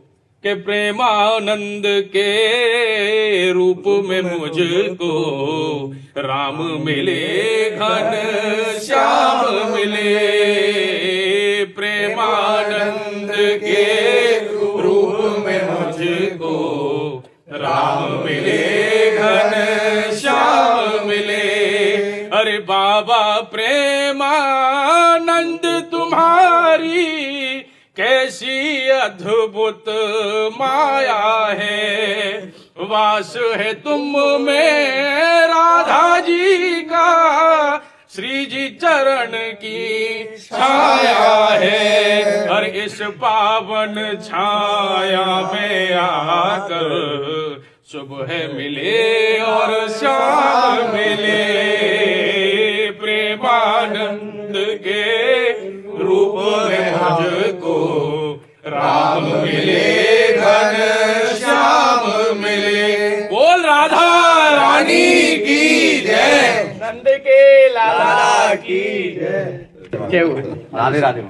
के प्रेमानंद के रूप में मुझको राम मिले, घन श्याम मिले। प्रेमानंद के रूप में मुझको राम मिले, घन श्याम मिले। अरे बाबा प्रेमानंद तुम्हारी कैसी अद्भुत माया है, वास है तुम में राधा जी का, श्री जी चरण की छाया है। और इस पावन छाया में आकर सुबह मिले और शाम मिले, प्रेमानंद के रूप में मुझको राम मिले, घन श्याम मिले। बोल राधा रानी की जय, नंद के लाला की जय। क्या हुआ? राधे राधे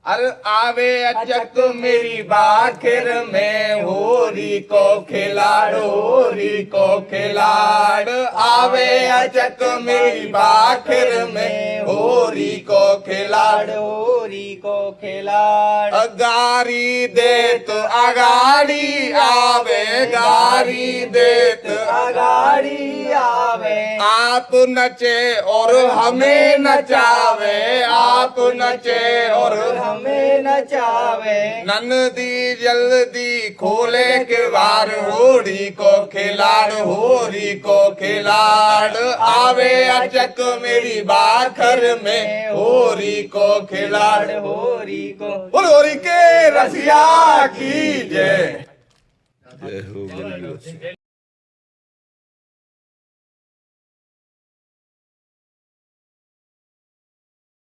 अरे आवे अचक मेरी बाखिर में, होरी को खिलाड़, होरी को खिलाड़। आवे अचक मेरी बाखिर में, होरी को खिलाड़, होरी को खिलाड़। गारी देत अगाड़ी आवे, गारी देत अगाड़ी आवे। आप नचे और हमें नचावे, आप नचे और हमें नचावे। नंदी जल्दी खोले किवाड़, होरी को खिलाड़, होरी को खिलाड़। आवे अचक मेरी बाखर में, होरी को खिलाड़, होरी को। होरी के रसिया की जय। जय हो।